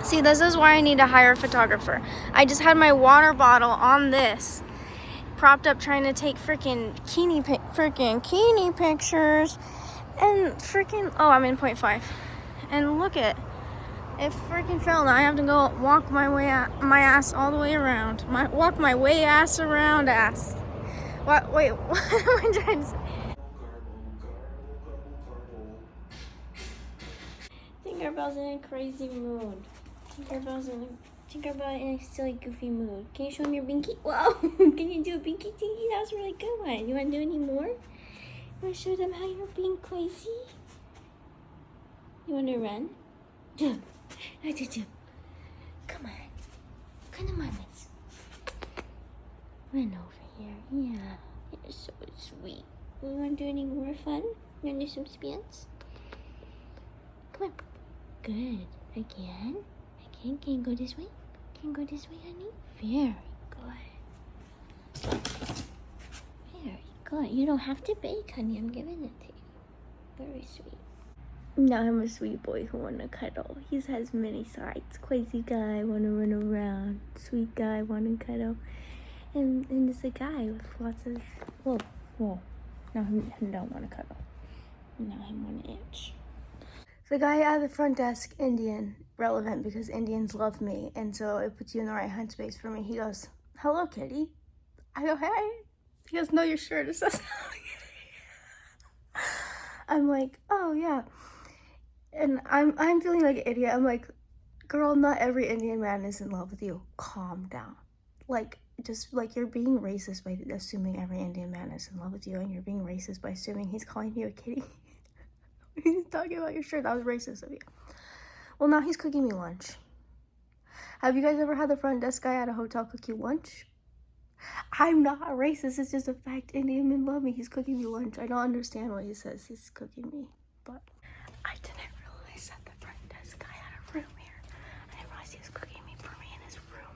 See, this is why I need to hire a photographer. I just had my water bottle on this, propped up, trying to take freaking bikini pictures, and freaking, oh, I'm in 0.5, and look it freaking fell. Now I have to go walk my ass all the way around. Walk my way ass around ass. What? Wait, what am I trying to say? Tinkerbell's in a crazy mood. Tinkerbell in a silly, goofy mood. Can you show me your binky? Whoa! Can you do a binky tinky? That was a really good one. You want to do any more? You want to show them how you're being crazy? You want to run? Jump. Come on. Come on, miss. Run over here. Yeah. You're so sweet. You want to do any more fun? You want to do some spins? Come on. Good. Again. Can you go this way? Can you go this way, honey? Very good. Very good. You don't have to bake, honey. I'm giving it to you. Very sweet. Now I'm a sweet boy who wanna cuddle. He has many sides. Crazy guy, wanna run around. Sweet guy, wanna cuddle. And there's a guy with lots of... Whoa. Now him don't wanna cuddle. Now him wanna itch. The guy at the front desk, Indian, relevant because Indians love me, and so it puts you in the right headspace for me. He goes, "Hello, kitty." I go, "Hey." He goes, "No, your shirt, it says hello, kitty." I'm like, "Oh, yeah." And I'm feeling like an idiot. I'm like, "Girl, not every Indian man is in love with you. Calm down." Like, just like you're being racist by assuming every Indian man is in love with you, and you're being racist by assuming he's calling you a kitty. He's talking about your shirt. That was racist of you. Well, now he's cooking me lunch. Have you guys ever had the front desk guy at a hotel cook you lunch? I'm not racist. It's just a fact. Indian men love me. He's cooking me lunch. I don't understand what he says. He's cooking me. But I didn't realize that the front desk guy had a room here. I didn't realize he was cooking me for me in his room.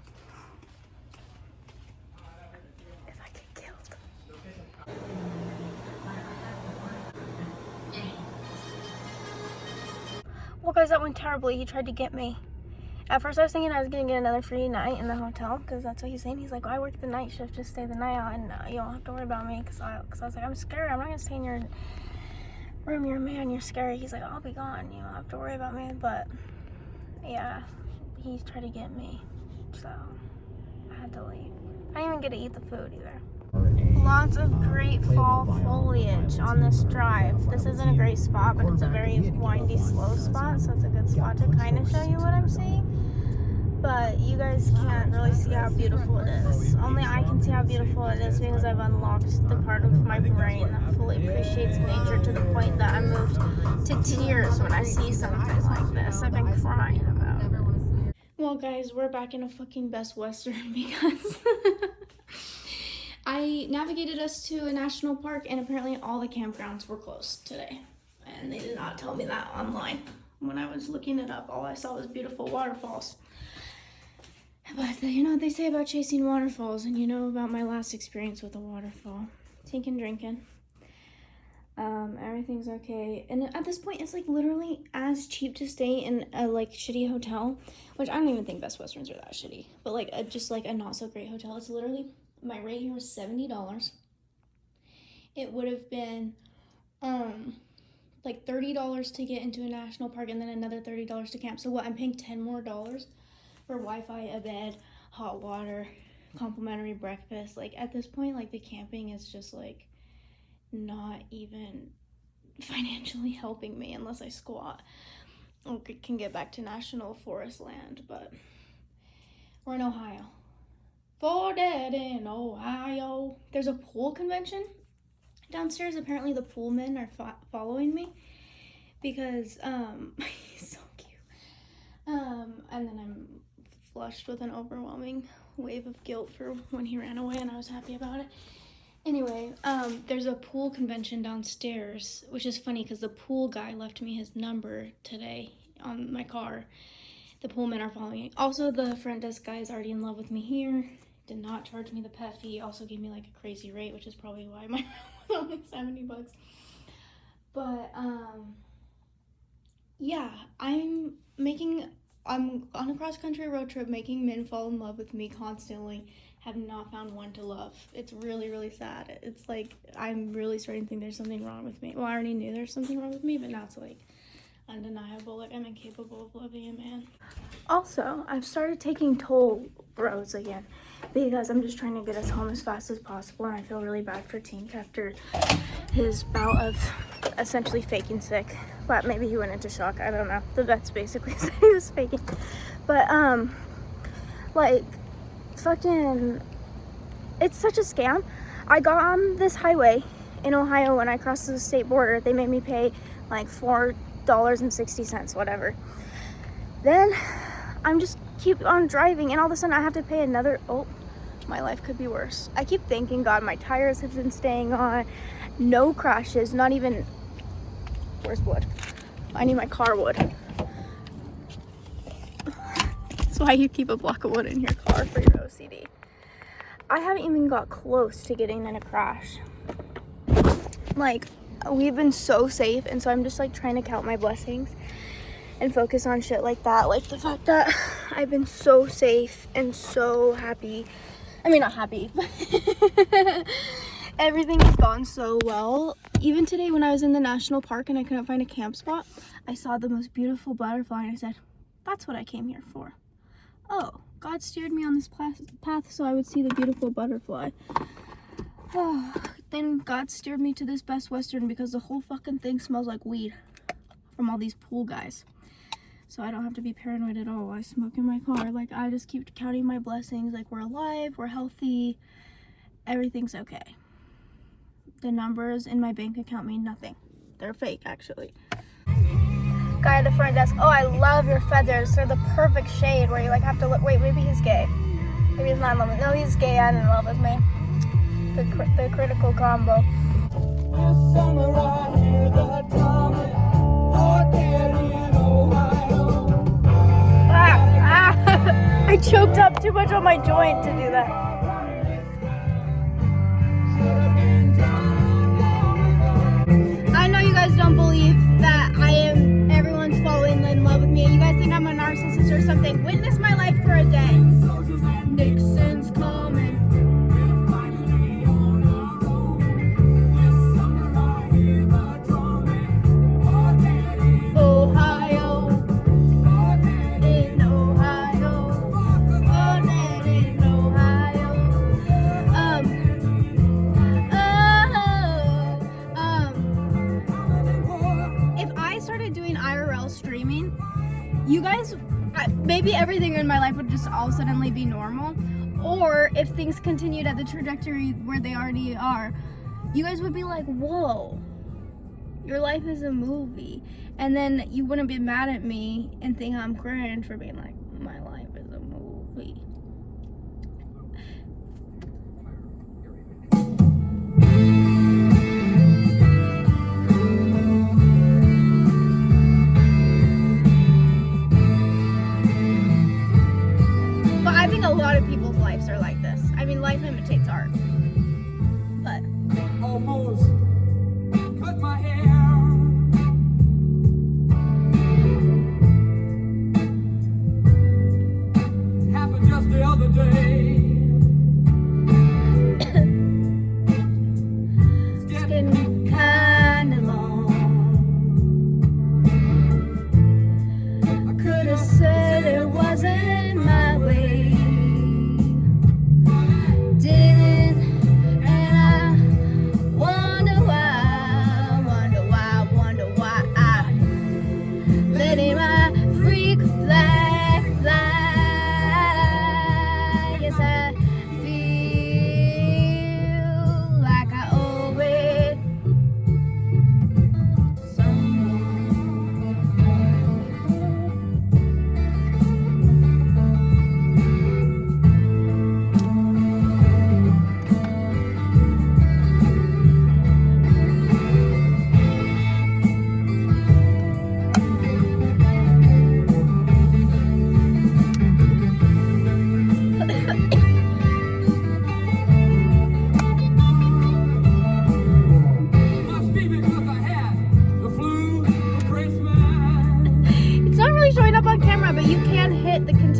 If I get killed. Well, guys, that went terribly. He tried to get me. At first, I was thinking I was going to get another free night in the hotel, because that's what he's saying. He's like, "Oh, I work the night shift, just stay the night out, and you don't have to worry about me," because I was like, "I'm scared. I'm not going to stay in your room. You're a man. You're scary." He's like, "I'll be gone. You don't have to worry about me." But, yeah, he tried to get me, so I had to leave. I didn't even get to eat the food, either. Lots of great fall foliage on this drive. This isn't a great spot, but it's a very windy, slow spot, so it's a good spot to kind of show you what I'm seeing. But you guys can't really see how beautiful it is. Only I can see how beautiful it is because I've unlocked the part of my brain that fully appreciates nature to the point that I'm moved to tears when I see something like this. I've been crying about it. Well, guys, we're back in a fucking Best Western because I navigated us to a national park, and apparently all the campgrounds were closed today. And they did not tell me that online. When I was looking it up, all I saw was beautiful waterfalls. But you know what they say about chasing waterfalls, and you know about my last experience with a waterfall. Taking drinking. Everything's okay. And at this point, it's like literally as cheap to stay in a like shitty hotel, which I don't even think Best Westerns are that shitty, but like just like a not so great hotel. It's literally, my rate here was $70. It would have been like $30 to get into a national park, and then another $30 to camp. So what, I'm paying $10 more for Wi-Fi, a bed, hot water, complimentary breakfast. Like at this point, like the camping is just like not even financially helping me unless I squat or can get back to national forest land. But we're in Ohio. For dead in Ohio. There's a pool convention downstairs. Apparently the pool men are following me because he's so cute. And then I'm flushed with an overwhelming wave of guilt for when he ran away, and I was happy about it. Anyway, there's a pool convention downstairs, which is funny because the pool guy left me his number today on my car. The pool men are following me. Also, the front desk guy is already in love with me here. Did not charge me the pet fee. Also gave me like a crazy rate, which is probably why my room was only $70. But, yeah, I'm making I'm on a cross-country road trip making men fall in love with me constantly. Have not found one to love. It's really, really sad. It's like I'm really starting to think there's something wrong with me. Well, I already knew there's something wrong with me, but now it's like undeniable. Like I'm incapable of loving a man. Also, I've started taking toll roads again because I'm just trying to get us home as fast as possible, and I feel really bad for Tink after his bout of essentially faking sick. But maybe he went into shock. I don't know. The vets basically said he was faking. But like fucking, it's such a scam. I got on this highway in Ohio when I crossed the state border. They made me pay like $4.60, whatever. Then I'm just keep on driving, and all of a sudden I have to pay another. Oh, my life could be worse. I keep thanking God my tires have been staying on, no crashes, not even. Where's wood? I need my car wood. That's why you keep a block of wood in your car for your OCD. I haven't even got close to getting in a crash. Like, we've been so safe, and so I'm just like trying to count my blessings and focus on shit like that. Like the fact that I've been so safe and so happy. I mean, not happy, but everything has gone so well. Even today when I was in the national park and I couldn't find a camp spot, I saw the most beautiful butterfly and I said, that's what I came here for. Oh, God steered me on this path so I would see the beautiful butterfly. Oh, then God steered me to this Best Western because the whole fucking thing smells like weed from all these pool guys. So I don't have to be paranoid at all. I smoke in my car. Like, I just keep counting my blessings. Like, we're alive, we're healthy, everything's okay. The numbers in my bank account mean nothing. They're fake, actually. Guy at the front desk, oh, I love your feathers. They're the perfect shade where you like have to look. Wait, maybe he's gay. Maybe he's not in love with me. No, he's gay and in love with me. The critical combo. I choked up too much on my joint to do that. I know you guys don't believe that everyone's falling in love with me, and you guys think I'm a narcissist or something. Witness my life for a day. Nixon's coming. You guys, maybe everything in my life would just all suddenly be normal, or if things continued at the trajectory where they already are, you guys would be like, whoa, your life is a movie, and then you wouldn't be mad at me and think I'm cringe for being like, my life is a movie. A lot of people's lives are like this. I mean, life imitates art. But almost cut my hair. It happened just the other day. It's getting kinda long. I could have said it wasn't my way.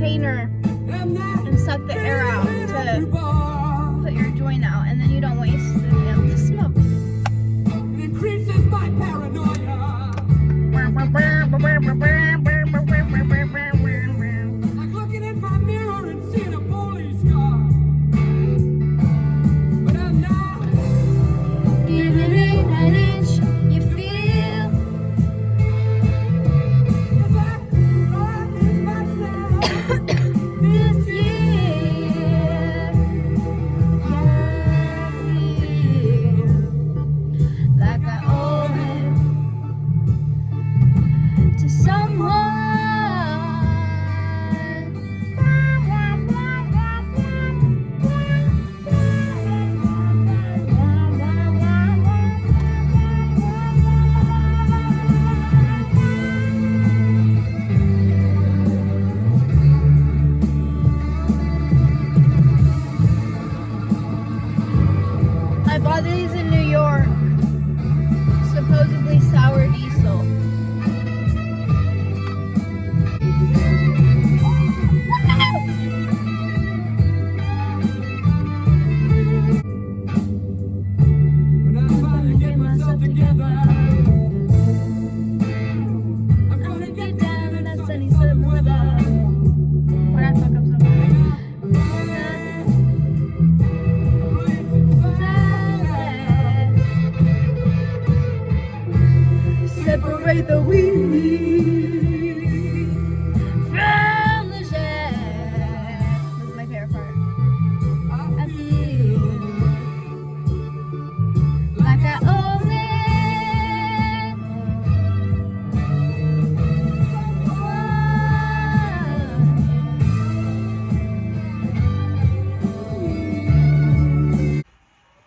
container and suck the air out to put your joint out, and then you don't waste any of the smoke. It increases my paranoia. Like looking in my mirror and seeing a police car. But I'm not Giving an inch, you feel. if I promise myself This year, I feel like I owe it to someone. I bought these in New York. Supposedly sour diesel. when I finally get myself together. I'm gonna get down in that sunny southern weather. Why'd I fuck up so bad? Separate the wheat from the chaff. This is my favorite part. I feel like I owe it.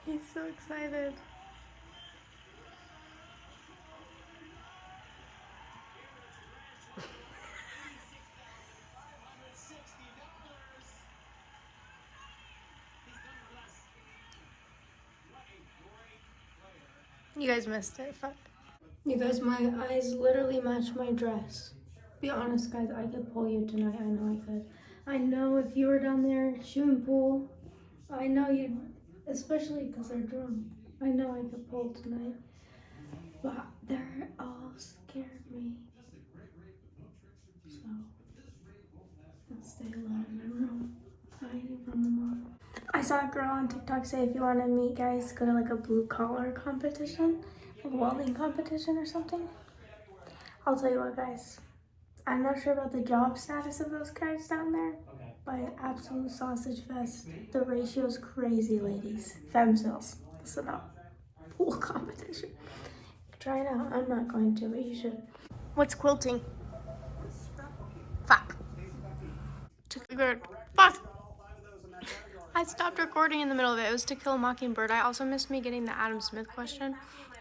He's so excited. You guys missed it. Fuck. You guys, my eyes literally match my dress. Be honest, guys, I could pull you tonight. I know I could. I know if you were down there shooting pool, I know you'd, especially because they're drunk. I know I could pull tonight. But they're all scared me. So, I'll stay alone in my room, hiding from them all. I saw a girl on TikTok say if you want to meet guys, go to like a blue collar competition, like welding competition or something. I'll tell you what, guys. I'm not sure about the job status of those guys down there, but absolute sausage fest. The ratio's crazy, ladies. Femcils, listen up. Cool competition. Try it out. I'm not going to, but you should. What's quilting? Fuck. Took a good. Fuck. I stopped recording in the middle of it. It was To Kill a Mockingbird. I also missed me getting the Adam Smith question.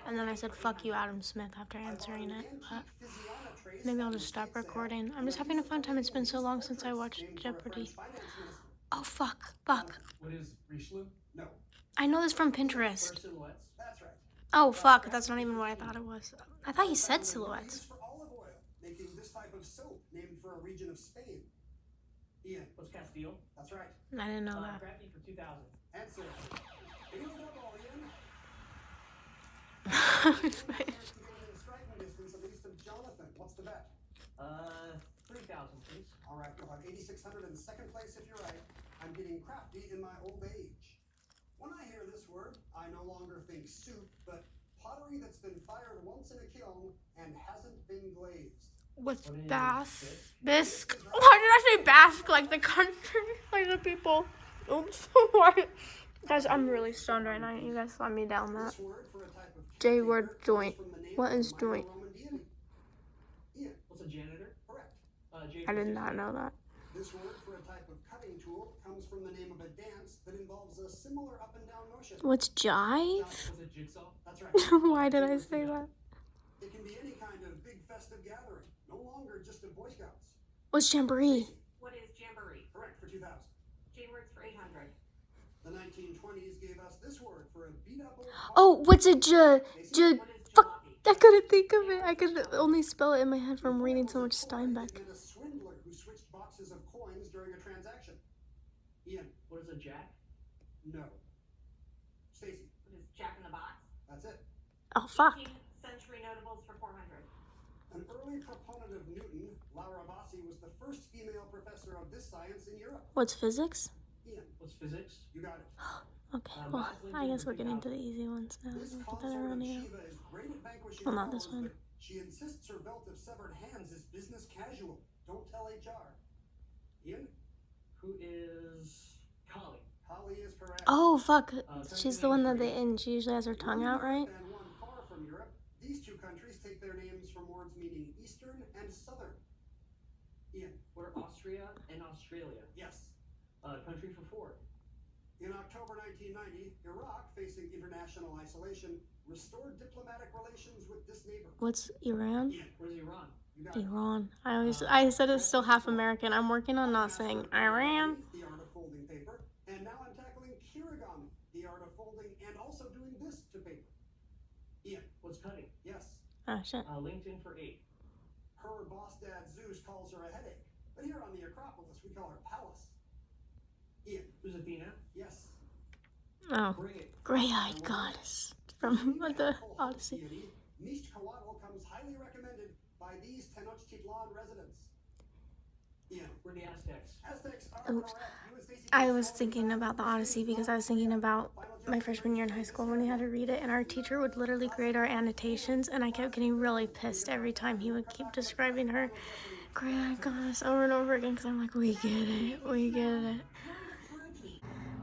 And then I said, fuck you, Adam Smith, after answering it. But maybe I'll just stop recording. I'm just having a fun time. It's been so long since I watched Jeopardy. Oh, fuck. Fuck. What is Richelieu? No. I know this from Pinterest. Silhouettes? That's right. Oh, fuck. That's not even what I thought it was. I thought he said silhouettes. For olive oil, making this type of soap named for a region of Spain. Ian. What's Castile? That's right. I didn't know that. Grab me for 2,000. Answer. Can you look up all, Ian? I'm To get within striking distance at least of Jonathan. What's the bet? 3,000, please. All right, you'll have 8,600 in second place if you're right. I'm getting crafty in my old age. When I hear this word, I no longer think soup, but pottery that's been fired once in a kiln and hasn't been glazed. What's Basque? Bisque? Why did I say Basque? Like the country? Like the people? Oops. Why? Guys, I'm really stoned right now. You guys let me down that. This word for a type of J word caretaker joint. comes from the name What of is a joint? Roman deity. Ian. What's a janitor? Correct. I did not know that. This word for a type of cutting tool comes from the name of a dance that involves a similar up and down motion. What's jive? What's a jigsaw? That's right. Why did I say that? It can be any kind of big festive gathering, no longer just of Boy Scouts. What's jamboree? What is jamboree? Correct for 2,000. J words for 800. The 1920s gave us this word for a beat up old Oh, what's a What is fuck, jalopy? I couldn't think of it. I could only spell it in my head from reading so much Steinbeck. a swindler who switched boxes boxes of coins during a transaction. Ian. What is a jack? No. Stacy. What is Jack in the Box? That's it. Oh, fuck. 18th century notables for 400. An early proponent of Newton, Laura Bassi, was the first female professor of this science in Europe. What's physics? Ian. What's physics? You got it. Okay, well, I guess we're getting to the easy ones now. This Get that consort around of here. Shiva is great at vanquishing Well, not this foes, one. but she insists her belt of severed hands is business casual. Don't tell HR. Ian? Who is Kali? Holly is correct. Oh, fuck. She's the one that and she usually has her tongue out, right? And one far from Europe. These two countries take their names from words meaning Eastern and Southern. Ian? What are Austria and Australia? Yes. Country for 4. In October 1990, Iraq, facing international isolation, restored diplomatic relations with this neighbor. What's Iran? Ian? What is Iran? You got it. Iran. I said it's still half American. I'm working on not saying Iran. The art of folding paper. And now I'm tackling kirigami, the art of folding and also doing this to paper. Ian? What's cutting? Yes. Oh, shit. LinkedIn for 8. Her boss dad Zeus calls her a headache. But here on the Acropolis, we call her Pallas. Ian? Who's Athena? Yes. Oh, Bring it. gray-eyed goddess from the Odyssey. Mishkawatl comes highly recommended by these Tenochtitlan residents. Ian? We're the Aztecs. Aztecs are Oops. correct. You and Stacey I can was solve thinking the about the problem. Odyssey because I was thinking about my freshman year in high school when we had to read it, and our teacher would literally grade our annotations, and I kept getting really pissed every time he would keep describing her gray-eyed goddess over and over again because I'm like, we get it, we get it.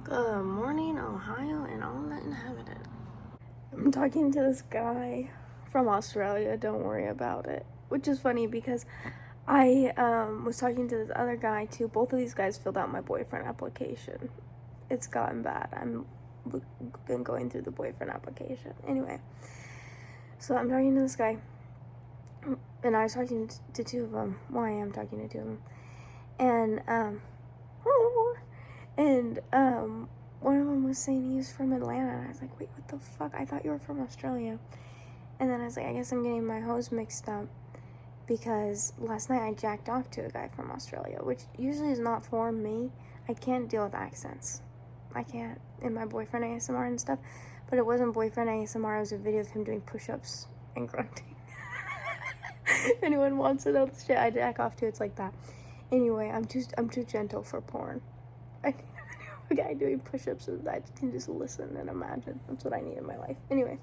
Good morning, Ohio and all that inhabited. I'm talking to this guy from Australia, don't worry about it. Which is funny because I was talking to this other guy too. Both of these guys filled out my boyfriend application. It's gotten bad. Been going through the boyfriend application. Anyway, so I'm talking to this guy. And I was talking to two of them. Well, I am talking to two of them. And, one of them was saying he was from Atlanta, and I was like, wait, what the fuck? I thought you were from Australia. And then I was like, I guess I'm getting my hoes mixed up, because last night I jacked off to a guy from Australia, which usually is not for me. I can't deal with accents. I can't, in my boyfriend ASMR and stuff, but it wasn't boyfriend ASMR, it was a video of him doing push-ups and grunting. If anyone wants to know the shit I jack off to, it's like that. Anyway, I'm too gentle for porn. I need a guy doing push-ups so that I can just listen and imagine. That's what I need in my life. Anyway,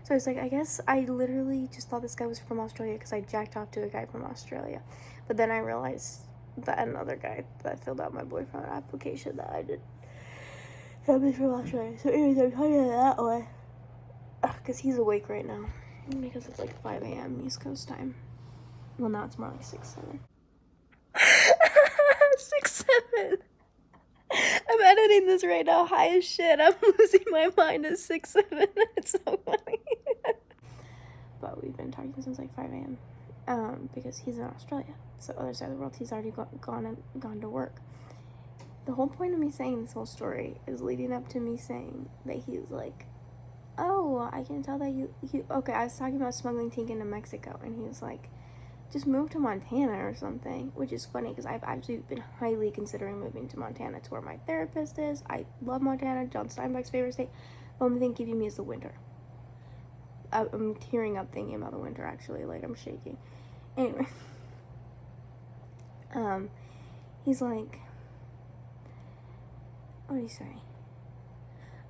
so I was like, I guess I literally just thought this guy was from Australia because I jacked off to a guy from Australia. But then I realized that another guy that filled out my boyfriend application that I did that was from Australia. So anyways, I'm talking to that way because he's awake right now because it's like 5 a.m. East Coast time. Well, now it's more like 6, 7. 6, 7. I'm editing this right now, high as shit. I'm losing my mind at 6, 7. It's so funny. But we've been talking since like 5 a.m. Because he's in Australia. So other side of the world, he's already gone to work. The whole point of me saying this whole story is leading up to me saying that he's like, oh, I can tell that okay, I was talking about smuggling Tink into Mexico, and he was like, just move to Montana or something, which is funny because I've actually been highly considering moving to Montana. It's where my therapist is. I love Montana, John Steinbeck's favorite state. The only thing keeping me is the winter. I'm tearing up thinking about the winter, actually, like I'm shaking. Anyway, he's like, what did he say?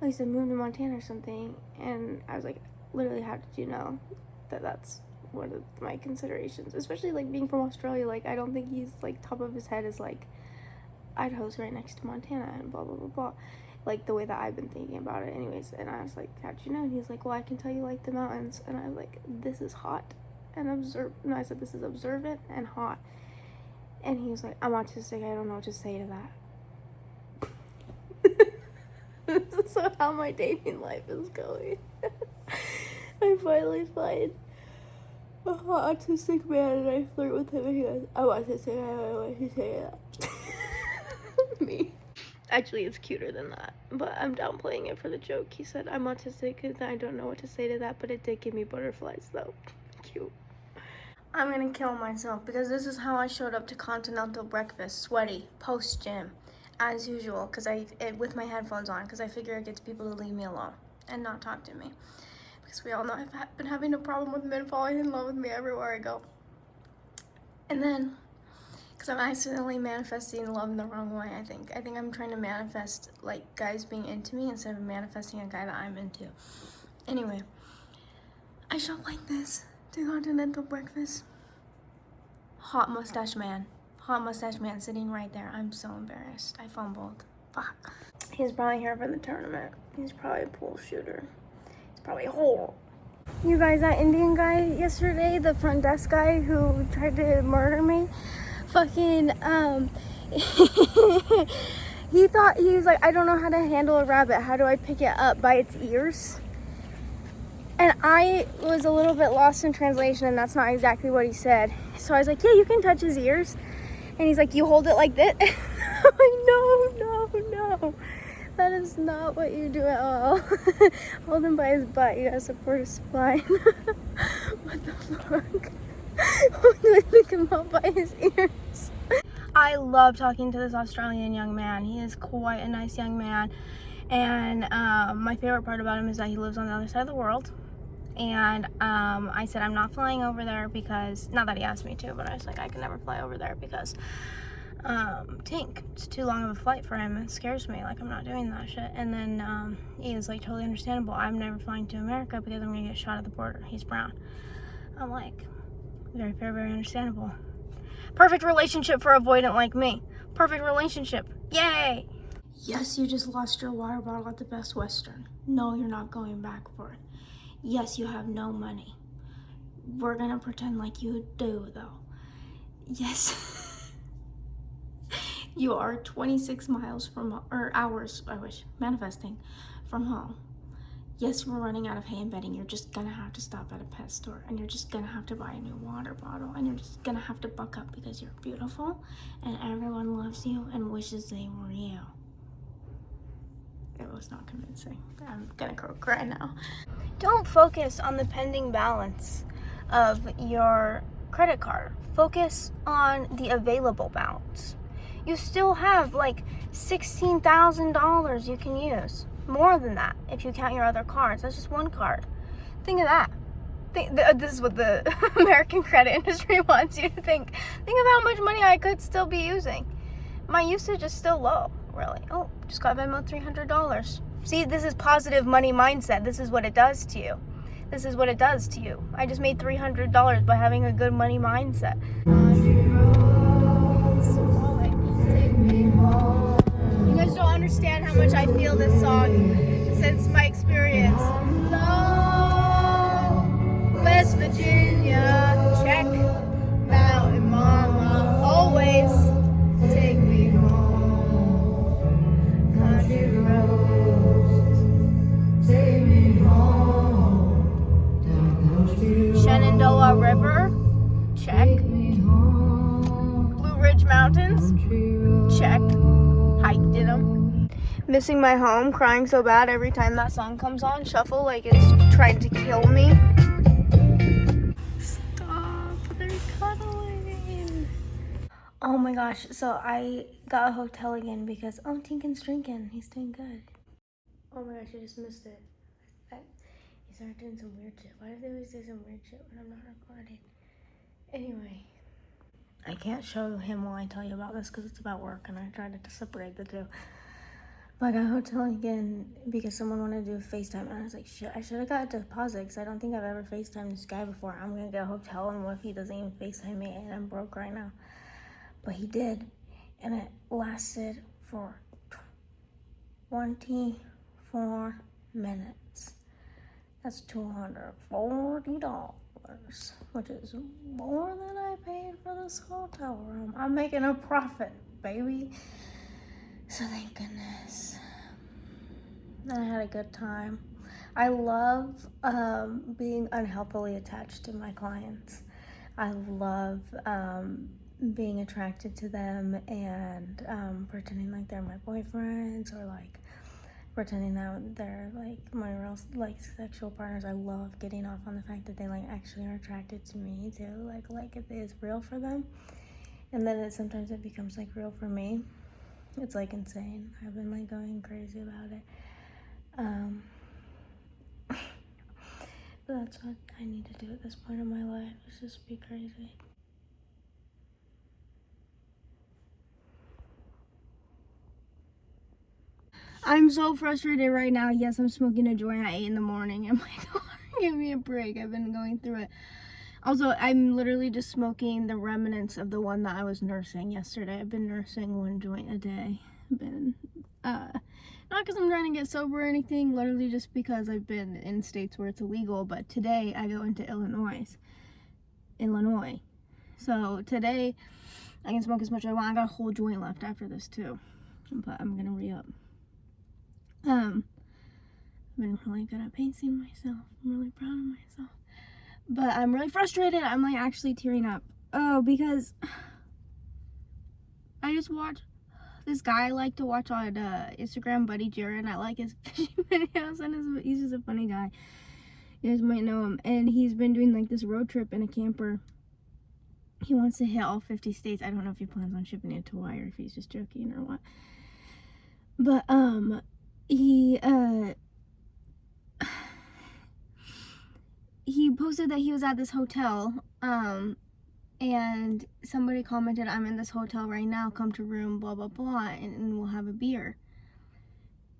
Oh, he said move to Montana or something, and I was like, literally, how did you know that that's one of my considerations, especially like being from Australia? Like, I don't think he's like top of his head is like Idaho's right next to Montana and blah blah blah blah, like the way that I've been thinking about it anyways. And I was like, how'd you know? And he's like, well, I can tell you like the mountains. And I was like, this is hot and I said this is observant and hot. And he was like, I'm autistic, I don't know what to say to that. This is how my dating life is going. I finally find a autistic man and I flirt with him and he goes, I'm autistic, I don't know what to say to that. Me. Actually, it's cuter than that, but I'm downplaying it for the joke. He said, I'm autistic and I don't know what to say to that, but it did give me butterflies though. Cute. I'm gonna kill myself because this is how I showed up to continental breakfast, sweaty, post-gym, as usual, with my headphones on, because I figure it gets people to leave me alone and not talk to me. Because we all know I've been having a problem with men falling in love with me everywhere I go. And then, because I'm accidentally manifesting love in the wrong way, I think. I think I'm trying to manifest, like, guys being into me instead of manifesting a guy that I'm into. Anyway, I show up like this to continental breakfast. Hot mustache man sitting right there. I'm so embarrassed. I fumbled. Fuck. He's probably here for the tournament. He's probably a pool shooter. He's probably a whore. You guys, that Indian guy yesterday, the front desk guy who tried to murder me, fucking, he was like, I don't know how to handle a rabbit. How do I pick it up? By its ears? And I was a little bit lost in translation, and that's not exactly what he said. So I was like, yeah, you can touch his ears. And he's like, you hold it like this? I'm like, no. That is not what you do at all. Hold him by his butt. You gotta support his spine. What the fuck? Do I pick him up by his ears? I love talking to this Australian young man. He is quite a nice young man. And my favorite part about him is that he lives on the other side of the world. And I said I'm not flying over there because, not that he asked me to, but I was like, I can never fly over there because Tink, it's too long of a flight for him. It scares me. Like, I'm not doing that shit. And then he was like, totally understandable. I'm never flying to America because I'm gonna get shot at the border. He's brown. I'm like, very fair, very understandable. Perfect relationship for avoidant like me. Perfect relationship. Yay! Yes, you just lost your water bottle at the Best Western. No, you're not going back for it. Yes, you have no money. We're gonna pretend like you do, though. Yes. You are 26 miles from, or hours, I wish, manifesting from home. Yes, we're running out of hay and bedding. You're just gonna have to stop at a pet store, and you're just gonna have to buy a new water bottle, and you're just gonna have to buck up because you're beautiful, and everyone loves you and wishes they were you. It was not convincing. I'm gonna cry now. Don't focus on the pending balance of your credit card. Focus on the available balance. You still have like $16,000 you can use. More than that if you count your other cards. That's just one card. Think of that. This is what the American credit industry wants you to think. Think of how much money I could still be using. My usage is still low, really. Oh, just got Venmo $300. See, this is positive money mindset. This is what it does to you. This is what it does to you. I just made $300 by having a good money mindset. You guys don't understand how much I feel this song since my experience. Hello, West Virginia, check. Mountain Mama, always take me home. Country roads, take me home. Shenandoah River, check. Blue Ridge Mountains, check. Hiked in them. Missing my home, crying so bad every time that song comes on. Shuffle like it's trying to kill me. Stop, they're cuddling. Oh my gosh, so I got a hotel again because, oh, Tinkin's drinking. He's doing good. Oh my gosh, I just missed it. He started doing some weird shit. Why do they always do some weird shit when I'm not recording? Anyway. I can't show him while I tell you about this because it's about work and I tried to separate the two. But I got a hotel again because someone wanted to do a FaceTime and I was like, shit, I should have got a deposit because I don't think I've ever FaceTimed this guy before. I'm going to get a hotel and what if he doesn't even FaceTime me and I'm broke right now? But he did, and it lasted for 24 minutes. That's $240. Which is more than I paid for this hotel room. I'm making a profit, baby. So thank goodness. I had a good time. I love being unhealthily attached to my clients. I love being attracted to them and pretending like they're my boyfriends or like pretending that they're like my real like sexual partners. I love getting off on the fact that they like actually are attracted to me too, like it is real for them, and then sometimes it becomes like real for me. It's like insane. I've been like going crazy about it. But that's what I need to do at this point in my life, is just be crazy. I'm so frustrated right now. Yes, I'm smoking a joint at 8 in the morning. I'm like, oh, give me a break. I've been going through it. Also, I'm literally just smoking the remnants of the one that I was nursing yesterday. I've been nursing one joint a day. Not because I'm trying to get sober or anything, literally just because I've been in states where it's illegal. But today I go into Illinois. So today I can smoke as much as I want. I got a whole joint left after this too, but I'm gonna re-up. I've been really good at pacing myself. I'm really proud of myself. But I'm really frustrated. I'm like actually tearing up. Oh, because I just watched this guy I like to watch on Instagram, Buddy Jared. I like his fishing videos, and he's just a funny guy. You guys might know him. And he's been doing like this road trip in a camper. He wants to hit all 50 states. I don't know if he plans on shipping it to Hawaii or if he's just joking or what. But he posted that he was at this hotel, and somebody commented, I'm in this hotel right now, come to room blah blah blah, and we'll have a beer.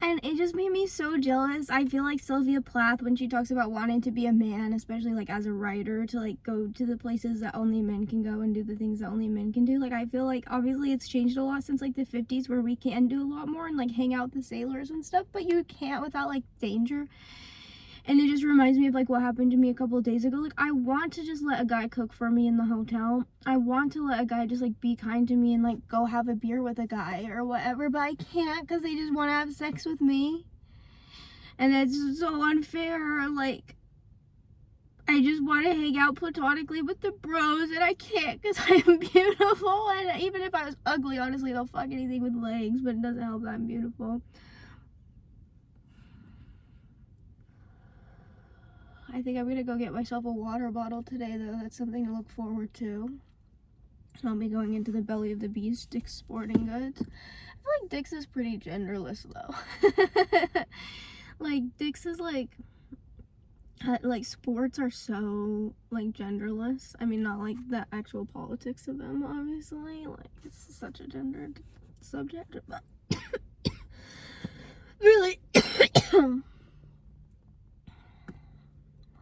And it just made me so jealous. I feel like Sylvia Plath, when she talks about wanting to be a man, especially like as a writer, to like go to the places that only men can go and do the things that only men can do. Like, I feel like obviously it's changed a lot since like the 50s, where we can do a lot more and like hang out with the sailors and stuff, but you can't without like danger. And it just reminds me of like what happened to me a couple of days ago. Like, I want to just let a guy cook for me in the hotel. I want to let a guy just like be kind to me and like go have a beer with a guy or whatever, but I can't because they just want to have sex with me. And it's so unfair. Like, I just want to hang out platonically with the bros, and I can't because I am beautiful. And even if I was ugly, honestly, they'll fuck anything with legs, but it doesn't help that I'm beautiful. I think I'm gonna go get myself a water bottle today, though. That's something to look forward to. I'll be going into the Belly of the Beast, Dick's Sporting Goods. I feel like Dick's is pretty genderless, though. Like, Dick's is like sports are so like genderless. I mean, not like the actual politics of them, obviously. Like, it's such a gendered subject, but really.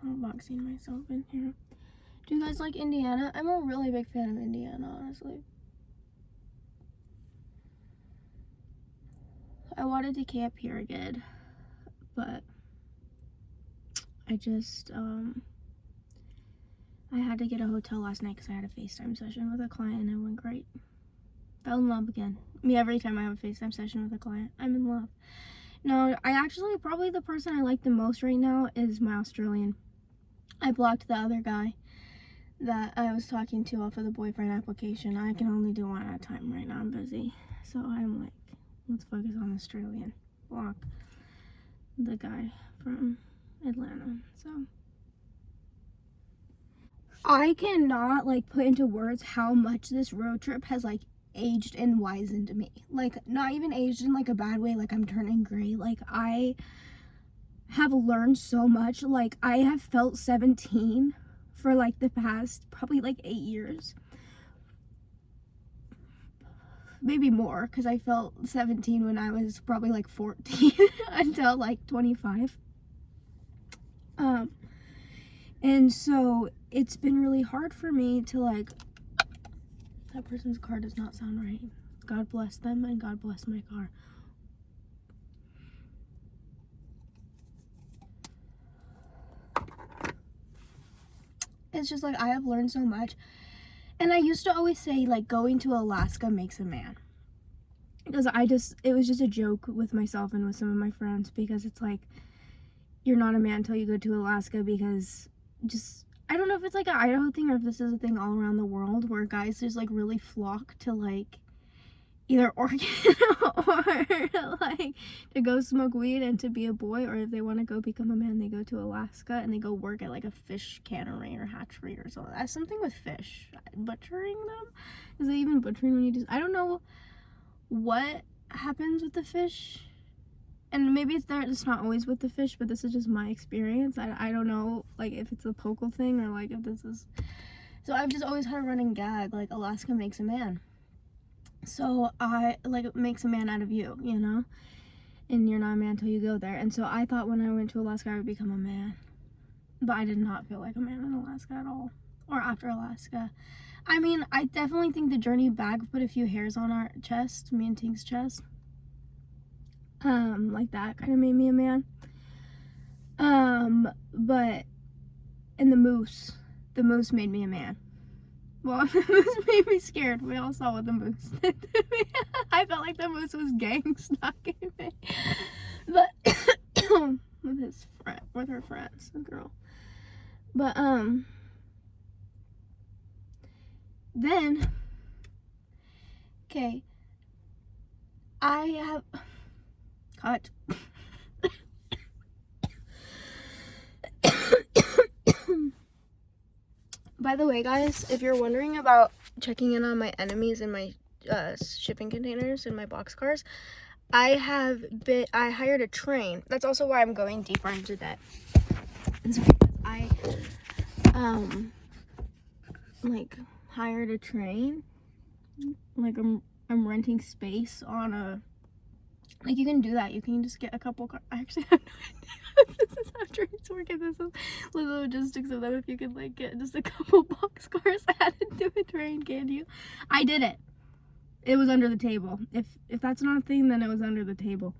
I'm boxing myself in here. Do you guys like Indiana? I'm a really big fan of Indiana, honestly. I wanted to camp here again, but I just, I had to get a hotel last night because I had a FaceTime session with a client and it went great. Fell in love again. Me, every time I have a FaceTime session with a client, I'm in love. No, I actually, probably the person I like the most right now is my Australian. I blocked the other guy that I was talking to off of the boyfriend application. I can only do one at a time right now. I'm busy. So I'm like, let's focus on Australian. Block the guy from Atlanta. So I cannot like put into words how much this road trip has like aged and wizened me. Like, not even aged in like a bad way, like I'm turning gray. Like, I have learned so much. Like, I have felt 17 for like the past probably like 8 years, maybe more, because I felt 17 when I was probably like 14 until like 25. And so it's been really hard for me to like, that person's car does not sound right. God bless them and God bless my car. It's just like, I have learned so much. And I used to always say like going to Alaska makes a man, because it was just a joke with myself and with some of my friends, because it's like, you're not a man until you go to Alaska, because just, I don't know if it's like an Idaho thing or if this is a thing all around the world where guys just like really flock to like either Oregon or like to go smoke weed and to be a boy, or if they want to go become a man, they go to Alaska and they go work at like a fish cannery or hatchery or something. That's something with fish. Butchering them? Is it even butchering when you do? I don't know what happens with the fish. And maybe it's not always with the fish, but this is just my experience. I don't know, like, if it's a Pokel thing or, like, if this is... So I've just always had a running gag, like, Alaska makes a man. So it makes a man out of you, you know? And you're not a man until you go there. And so I thought when I went to Alaska, I would become a man. But I did not feel like a man in Alaska at all. Or after Alaska. I mean, I definitely think the journey back put a few hairs on our chest, me and Tink's chest. Like that kind of made me a man. But, and the moose made me a man. Well, the moose made me scared. We all saw what the moose did to me. I felt like the moose was gang stalking me. But, with her friends, the girl. But, then, okay, I have... Cut. By the way, guys, if you're wondering about checking in on my enemies in my shipping containers in my boxcars, I hired a train. That's also why I'm going deeper into debt. It's because I hired a train. Like I'm renting space on a... Like, you can do that. You can just get a couple cars. I actually have no idea if this is how trains work. If this is the logistics of them. If you could, like, get just a couple box cars added to a train, can you? I did it. It was under the table. If that's not a thing, then it was under the table.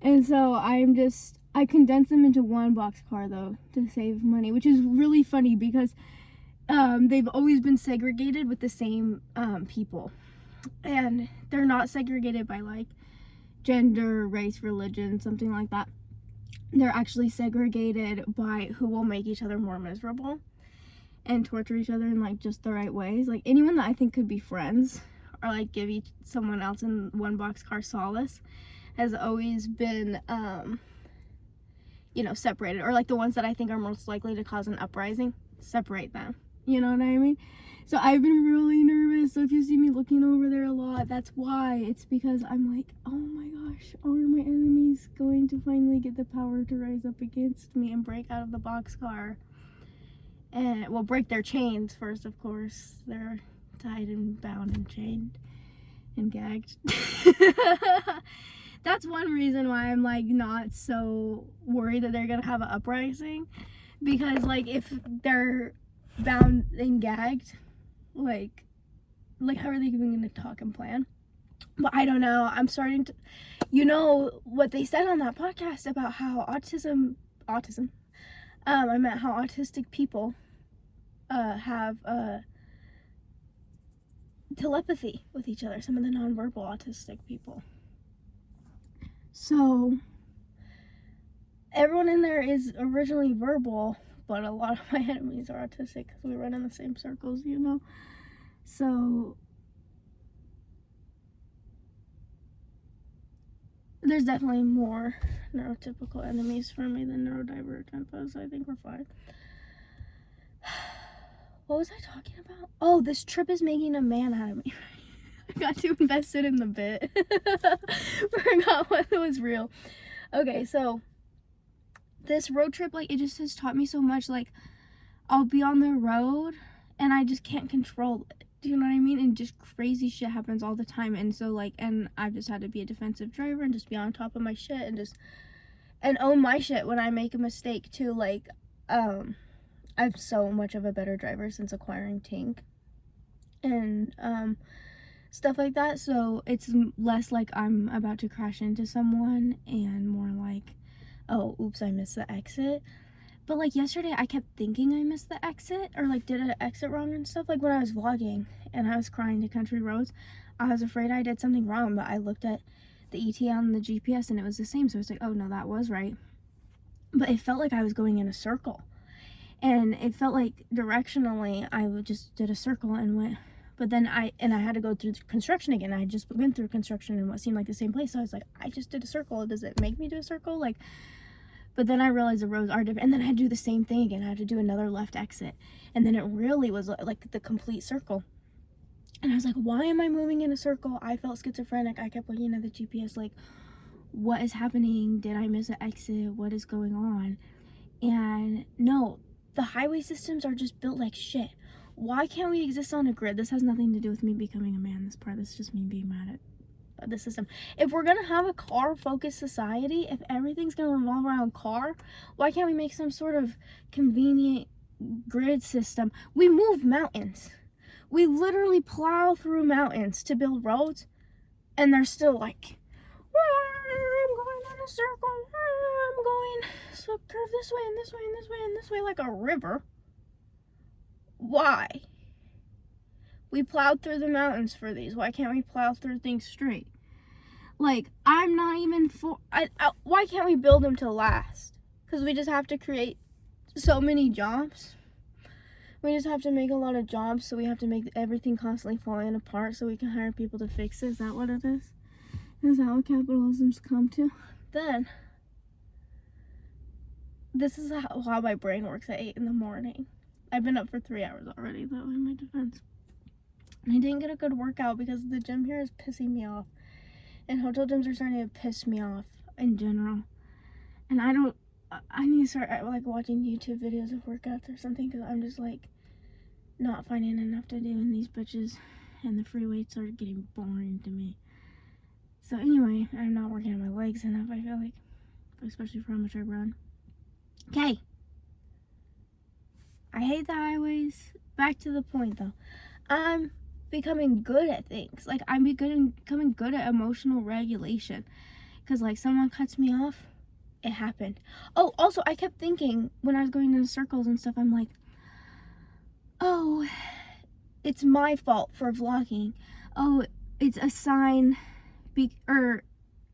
And so I condensed them into one box car, though, to save money, which is really funny because they've always been segregated with the same people. And they're not segregated by, like, gender, race, religion, something like that. They're actually segregated by who will make each other more miserable and torture each other in, like, just the right ways. Like, anyone that I think could be friends or, like, give someone else in one boxcar solace has always been, separated. Or, like, the ones that I think are most likely to cause an uprising, separate them. You know what I mean? So I've been really nervous. So if you see me looking over there a lot, that's why. It's because I'm like, oh my gosh, are my enemies going to finally get the power to rise up against me and break out of the boxcar? And, well, break their chains first, of course. They're tied and bound and chained and gagged. That's one reason why I'm, like, not so worried that they're gonna have an uprising. Because, like, if they're bound and gagged, like how are they even gonna talk and plan? But I don't know. I'm starting to, what they said on that podcast about how autism, I meant how autistic people have telepathy with each other, some of the nonverbal autistic people. So everyone in there is originally verbal, but a lot of my enemies are autistic because we run in the same circles, So there's definitely more neurotypical enemies for me than neurodivergent, but so I think we're fine. What was I talking about? Oh, this trip is making a man out of me. I got too invested in the bit. Forgot what was real. Okay, so this road trip, like, it just has taught me so much. Like, I'll be on the road and I just can't control it. Do you know what I mean? And just crazy shit happens all the time. And so, like, and I've just had to be a defensive driver and just be on top of my shit and own my shit when I make a mistake too. Like, I'm so much of a better driver since acquiring Tink and stuff like that. So it's less like I'm about to crash into someone and more like, oh, oops, I missed the exit. But, like, yesterday I kept thinking I missed the exit or, like, did an exit wrong and stuff. Like, when I was vlogging and I was crying to country roads, I was afraid I did something wrong, but I looked at the ETA on the GPS and it was the same. So I was like, oh, no, that was right. But it felt like I was going in a circle. And it felt like directionally I just did a circle and went But then I had to go through construction again. I had just been through construction in what seemed like the same place. So I was like, I just did a circle. Does it make me do a circle? Like, but then I realized the roads are different. And then I had to do the same thing again. I had to do another left exit. And then it really was like the complete circle. And I was like, why am I moving in a circle? I felt schizophrenic. I kept looking at the GPS like, what is happening? Did I miss an exit? What is going on? And no, the highway systems are just built like shit. Why can't we exist on a grid? This has nothing to do with me becoming a man. This is just me being mad at the system. If we're gonna have a car-focused society, if everything's gonna revolve around car, why can't we make some sort of convenient grid system? We move mountains. We literally plow through mountains to build roads, and they're still like, I'm going in a circle. I'm going so curve this way and this way and this way and this way like a river. Why? We plowed through the mountains for these. Why can't we plow through things straight? Like, I'm not even for... why can't we build them to last? Because we just have to create so many jobs. We just have to make a lot of jobs, so we have to make everything constantly falling apart so we can hire people to fix it. Is that what it is? Is that what capitalism's come to? Then, this is how my brain works at 8 in the morning. I've been up for 3 hours already, though, in my defense. And I didn't get a good workout because the gym here is pissing me off. And hotel gyms are starting to piss me off in general. And I need to start, like, watching YouTube videos of workouts or something, because I'm just, like, not finding enough to do in these bitches. And the free weights are getting boring to me. So anyway, I'm not working on my legs enough, I feel like. Especially for how much I run. Okay. I hate the highways. Back to the point, though. I'm becoming good at things. Like, I'm becoming good at emotional regulation. Because, like, someone cuts me off, it happened. Oh, also, I kept thinking, when I was going in circles and stuff, I'm like, oh, it's my fault for vlogging. Oh, it's a sign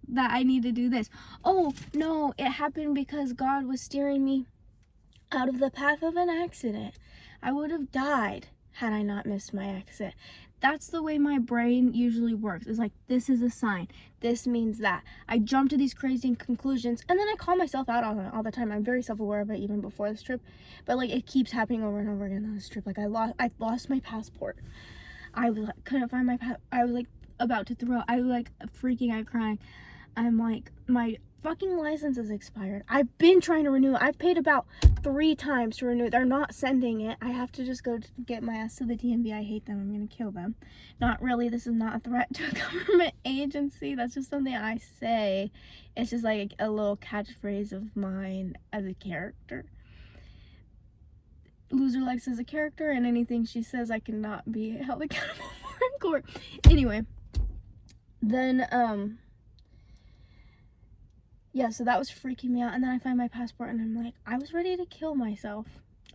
that I need to do this. Oh, no, it happened because God was steering me out of the path of an accident. I would have died had I not missed my exit. That's the way my brain usually works. It's like, this is a sign. This means that. I jump to these crazy conclusions, and then I call myself out on it all the time. I'm very self-aware of it even before this trip. But, like, it keeps happening over and over again on this trip. Like, I lost my passport. I couldn't find my I was, like, about to throw. I was, like, freaking out, crying. I'm like, my fucking license is expired. I've been trying to renew it. I've paid about 3 times to renew it. They're not sending it. I have to just go to get my ass to the DMV. I hate them. I'm gonna kill them. Not really. This is not a threat to a government agency. That's just something I say. It's just like a little catchphrase of mine as a character. Loserlex is a character, and anything she says I cannot be held accountable for in court. Anyway, then yeah, so that was freaking me out. And then I find my passport, and I'm like, I was ready to kill myself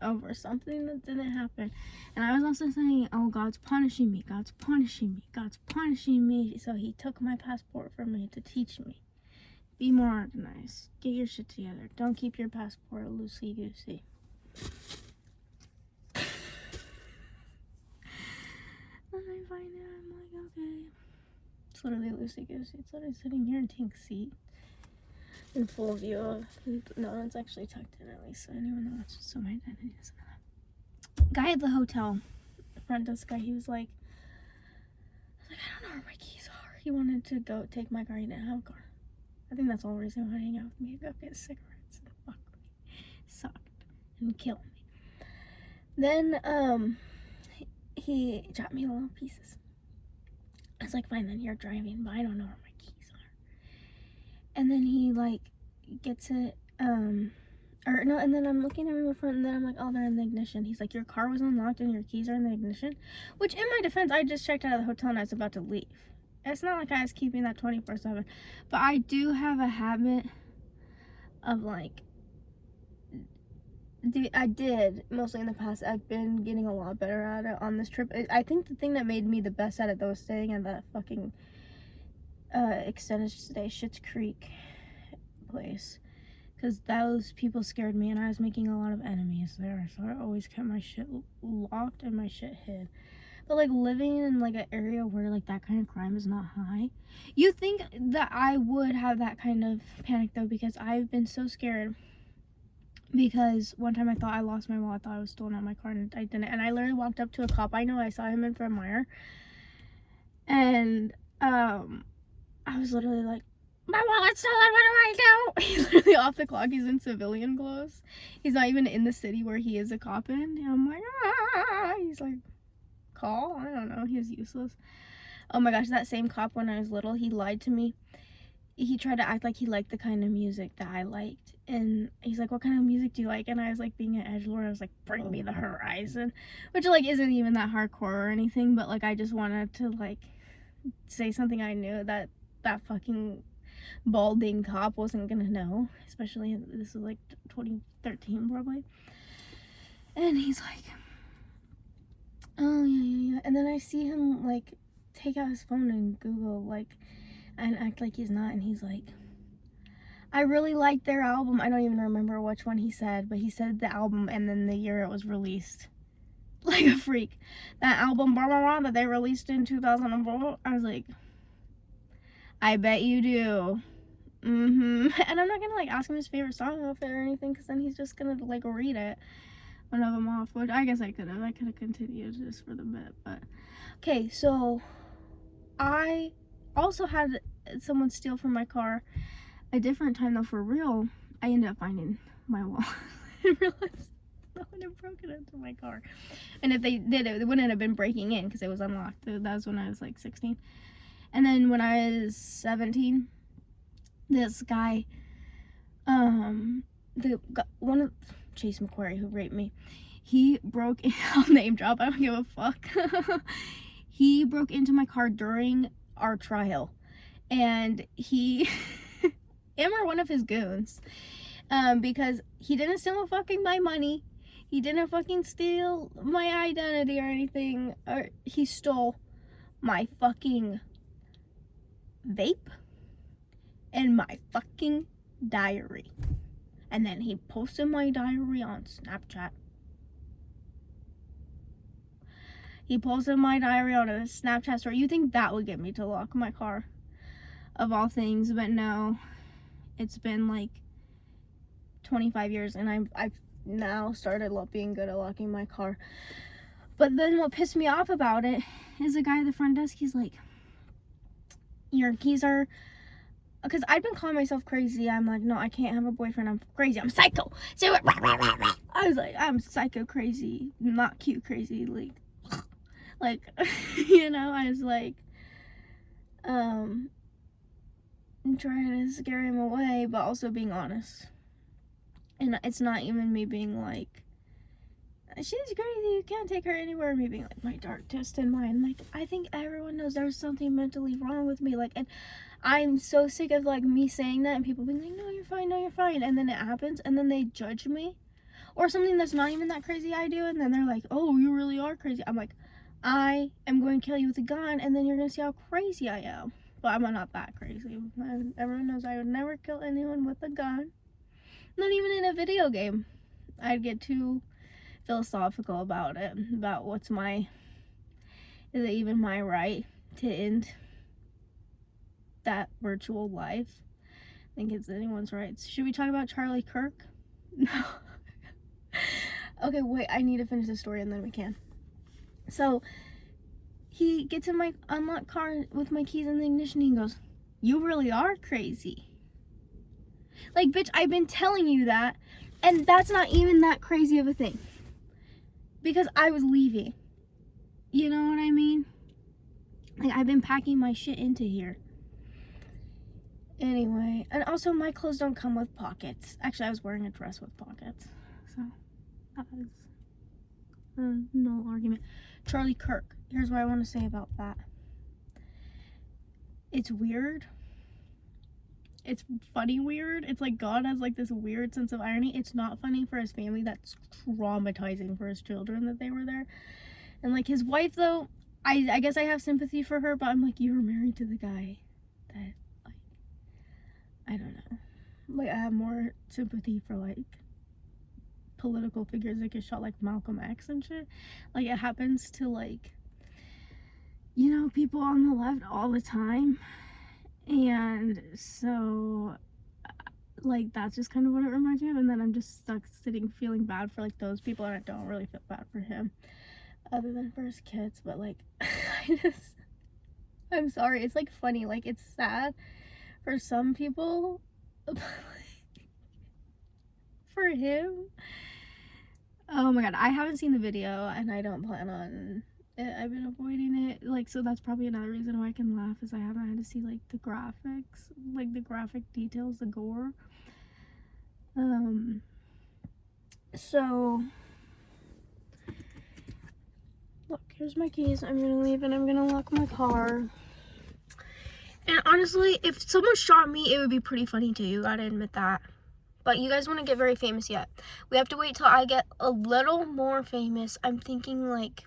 over something that didn't happen. And I was also saying, oh, God's punishing me. God's punishing me. God's punishing me. So he took my passport from me to teach me. Be more organized. Get your shit together. Don't keep your passport loosey-goosey. Then I find it, I'm like, okay. It's literally loosey-goosey. It's literally sitting here in Tink's seat. In full view of, no, it's actually tucked in at least, so anyone knows, so my identity is guy at the hotel, the front desk guy, he was like, I don't know where my keys are. He wanted to go take my car. He didn't have a car. I think that's the whole reason he wanted to hang out with me. Go get cigarettes and fuck me. Sucked and kill me. Then he dropped me little pieces. I was like, fine, then you're driving, but I don't know where my keys are. And then he, like, gets it, and then I'm looking at my front, and then I'm like, oh, they're in the ignition. He's like, your car was unlocked and your keys are in the ignition? Which, in my defense, I just checked out of the hotel and I was about to leave. It's not like I was keeping that 24/7. But I do have a habit of, like, I did, mostly in the past. I've been getting a lot better at it on this trip. I think the thing that made me the best at it, though, was staying at that fucking extended stay Schitt's Creek place, because those people scared me and I was making a lot of enemies there, so I always kept my shit locked and my shit hid. But like living in like an area where like that kind of crime is not high, you think that I would have that kind of panic though, because I've been so scared. Because one time I thought I lost my wallet, I thought I was stolen out of my car, and I didn't. And I literally walked up to a cop. I know, I saw him in Fred Meyer, and I was literally like, my wallet's stolen, what do I do? He's literally off the clock. He's in civilian clothes. He's not even in the city where he is a cop in. And I'm like, ah. He's like, call? I don't know. He was useless. Oh my gosh, that same cop when I was little, he lied to me. He tried to act like he liked the kind of music that I liked. And he's like, what kind of music do you like? And I was like, being an edgelord, I was like, bring me the horizon. Which like isn't even that hardcore or anything, but like I just wanted to like say something I knew that fucking balding cop wasn't gonna know. Especially, this was like 2013 probably. And he's like, oh yeah. And then I see him like take out his phone and Google like and act like he's not, and he's like, I really liked their album. I don't even remember which one he said, but he said the album and then the year it was released. Like a freak. That album blah, blah, blah, that they released in 2004. I was like, I bet you do. And I'm not gonna like ask him his favorite song off it or anything, because then he's just gonna like read it one of them off, which I guess I could have continued just for the bit. But okay, so I also had someone steal from my car a different time though. For real, I ended up finding my wallet. I realized no one had broken into my car, and if they did, it wouldn't have been breaking in because it was unlocked. That was when I was like 16. And then when I was 17, this guy, one of Chase McQuarrie, who raped me, he broke in, I'll name drop, I don't give a fuck. He broke into my car during our trial, and him or one of his goons, because he didn't steal fucking my money, he didn't fucking steal my identity or anything, or he stole my fucking vape and my fucking diary. And then he posted my diary on Snapchat. He posted my diary on a Snapchat story. You think that would get me to lock my car? Of all things, but no. It's been like 25 years and I've now started being good at locking my car. But then what pissed me off about it is the guy at the front desk, he's like, your keys are... Because I've been calling myself crazy. I'm like, no, I can't have a boyfriend. I'm crazy. I'm psycho. So I was like, I'm psycho crazy, not cute crazy. Like, you know, I was like, I'm trying to scare him away, but also being honest. And it's not even me being like, she's crazy, you can't take her anywhere. Me being like, my dark twisted mind. Like, I think everyone knows there's something mentally wrong with me. Like, and I'm so sick of like me saying that and people being like, no, you're fine. And then it happens and then they judge me. Or something that's not even that crazy I do, and then they're like, oh, you really are crazy. I'm like, I am going to kill you with a gun, and then you're going to see how crazy I am. But I'm not that crazy. Everyone knows I would never kill anyone with a gun. Not even in a video game. I'd get too philosophical about it. About is it even my right to end that virtual life? I think it's anyone's rights. Should we talk about Charlie Kirk? No. Okay, wait, I need to finish the story and then we can. So, he gets in my unlocked car with my keys in the ignition and he goes, you really are crazy. Like, bitch, I've been telling you that, and that's not even that crazy of a thing. Because I was leaving. You know what I mean? Like, I've been packing my shit into here. Anyway, and also my clothes don't come with pockets. Actually, I was wearing a dress with pockets. So, that was no argument. Charlie Kirk. Here's what I want to say about that. It's weird. It's funny weird. It's like God has like this weird sense of irony. It's not funny for his family. That's traumatizing for his children that they were there. And like his wife though, I guess I have sympathy for her, but I'm like, you were married to the guy that, like, I don't know. Like, I have more sympathy for like political figures that get shot, like Malcolm X and shit. Like, it happens to like you know, people on the left all the time. And so, like, that's just kind of what it reminds me of. And then I'm just stuck sitting feeling bad for, like, those people, and I don't really feel bad for him other than for his kids. But, like, I'm sorry, it's, like, funny, like, it's sad for some people, but, like, for him, oh my god, I haven't seen the video, and I don't plan on it. I've been avoiding it, like, so that's probably another reason why I can laugh, is I haven't had to see, like, the graphics, like, the graphic details, the gore. So, look, here's my keys. I'm gonna leave and I'm gonna lock my car. And honestly, if someone shot me, it would be pretty funny too, you gotta admit that. But you guys want to get very famous yet. We have to wait till I get a little more famous. I'm thinking like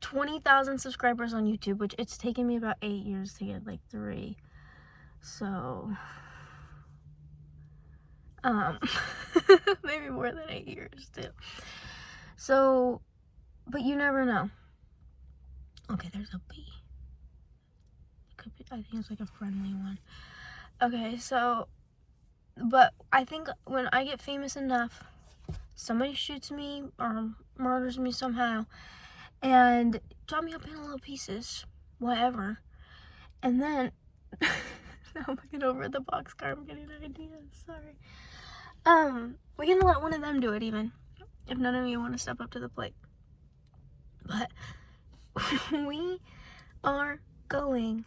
20,000 subscribers on YouTube, which it's taken me about 8 years to get like 3. So, maybe more than 8 years too. So, but you never know. Okay, there's a bee. Could be, I think it's like a friendly one. Okay, so, but I think when I get famous enough, somebody shoots me or murders me somehow, and chop me up in little pieces, whatever. And then, now I'm looking over at the boxcar, I'm getting ideas, sorry. We can let one of them do it even, if none of you want to step up to the plate. But, we are going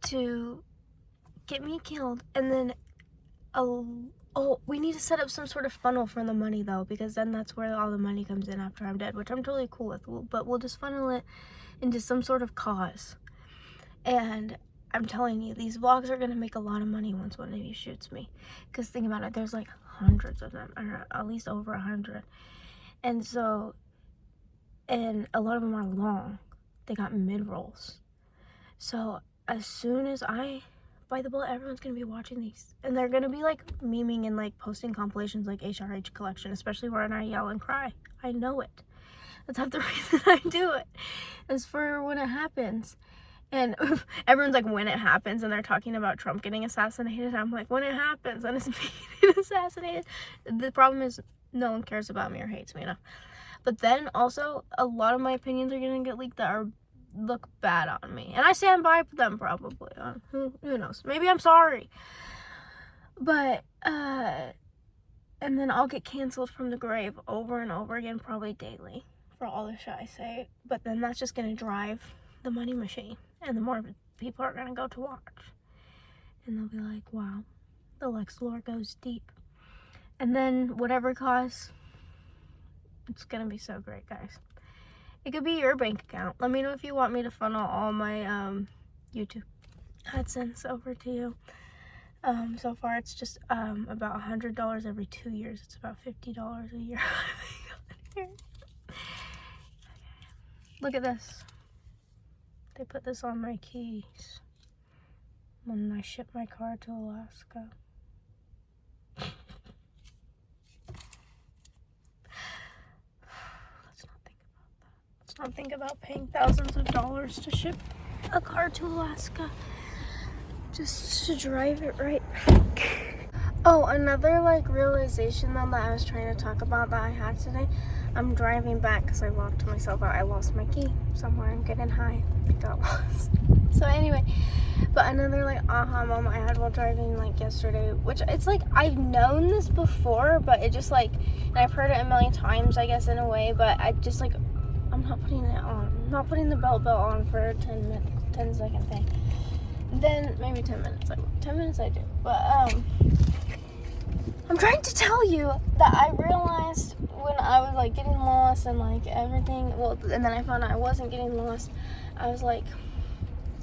to get me killed, and then, we need to set up some sort of funnel for the money though, because then that's where all the money comes in after I'm dead, which I'm totally cool with, but we'll just funnel it into some sort of cause. And I'm telling you, these vlogs are gonna make a lot of money once one of you shoots me, because think about it, there's like hundreds of them, or at least over 100, and so, and a lot of them are long. They got mid-rolls. So as soon as I bite the bullet, everyone's gonna be watching these, and they're gonna be like memeing and like posting compilations like HRH collection, especially when I yell and cry. I know it. That's half the reason I do it, is for when it happens. And everyone's like, when it happens, and they're talking about Trump getting assassinated. I'm like, when it happens and it's me getting assassinated. The problem is no one cares about me or hates me enough. But then also, a lot of my opinions are gonna get leaked that are look bad on me, and I stand by them probably. Who knows? Maybe I'm sorry. But and then I'll get canceled from the grave over and over again, probably daily, for all the shit I say. But then that's just gonna drive the money machine, and the more people are gonna go to watch, and they'll be like, wow, the Lex lore goes deep. And then whatever cause, it's gonna be so great, guys. It could be your bank account. Let me know if you want me to funnel all my YouTube AdSense over to you. So far it's just about $100 every 2 years. It's about $50 a year. Look at this. They put this on my keys when I ship my car to Alaska. Let's not think about paying thousands of dollars to ship a car to Alaska, just to drive it right back. Oh, another like realization though that I was trying to talk about that I had today. I'm driving back because I locked myself out. I lost my key somewhere. I'm getting high. I got lost. So anyway, but another like aha moment I had while driving like yesterday, which it's like I've known this before, but it just like, and I've heard it a million times, I guess, in a way, but I just like, I'm not putting it on. I'm not putting the belt on for a 10-second thing. Then maybe 10 minutes. 10 minutes I do. But I'm trying to tell you that I realized when I was like getting lost and like everything, well, and then I found out I wasn't getting lost. I was like,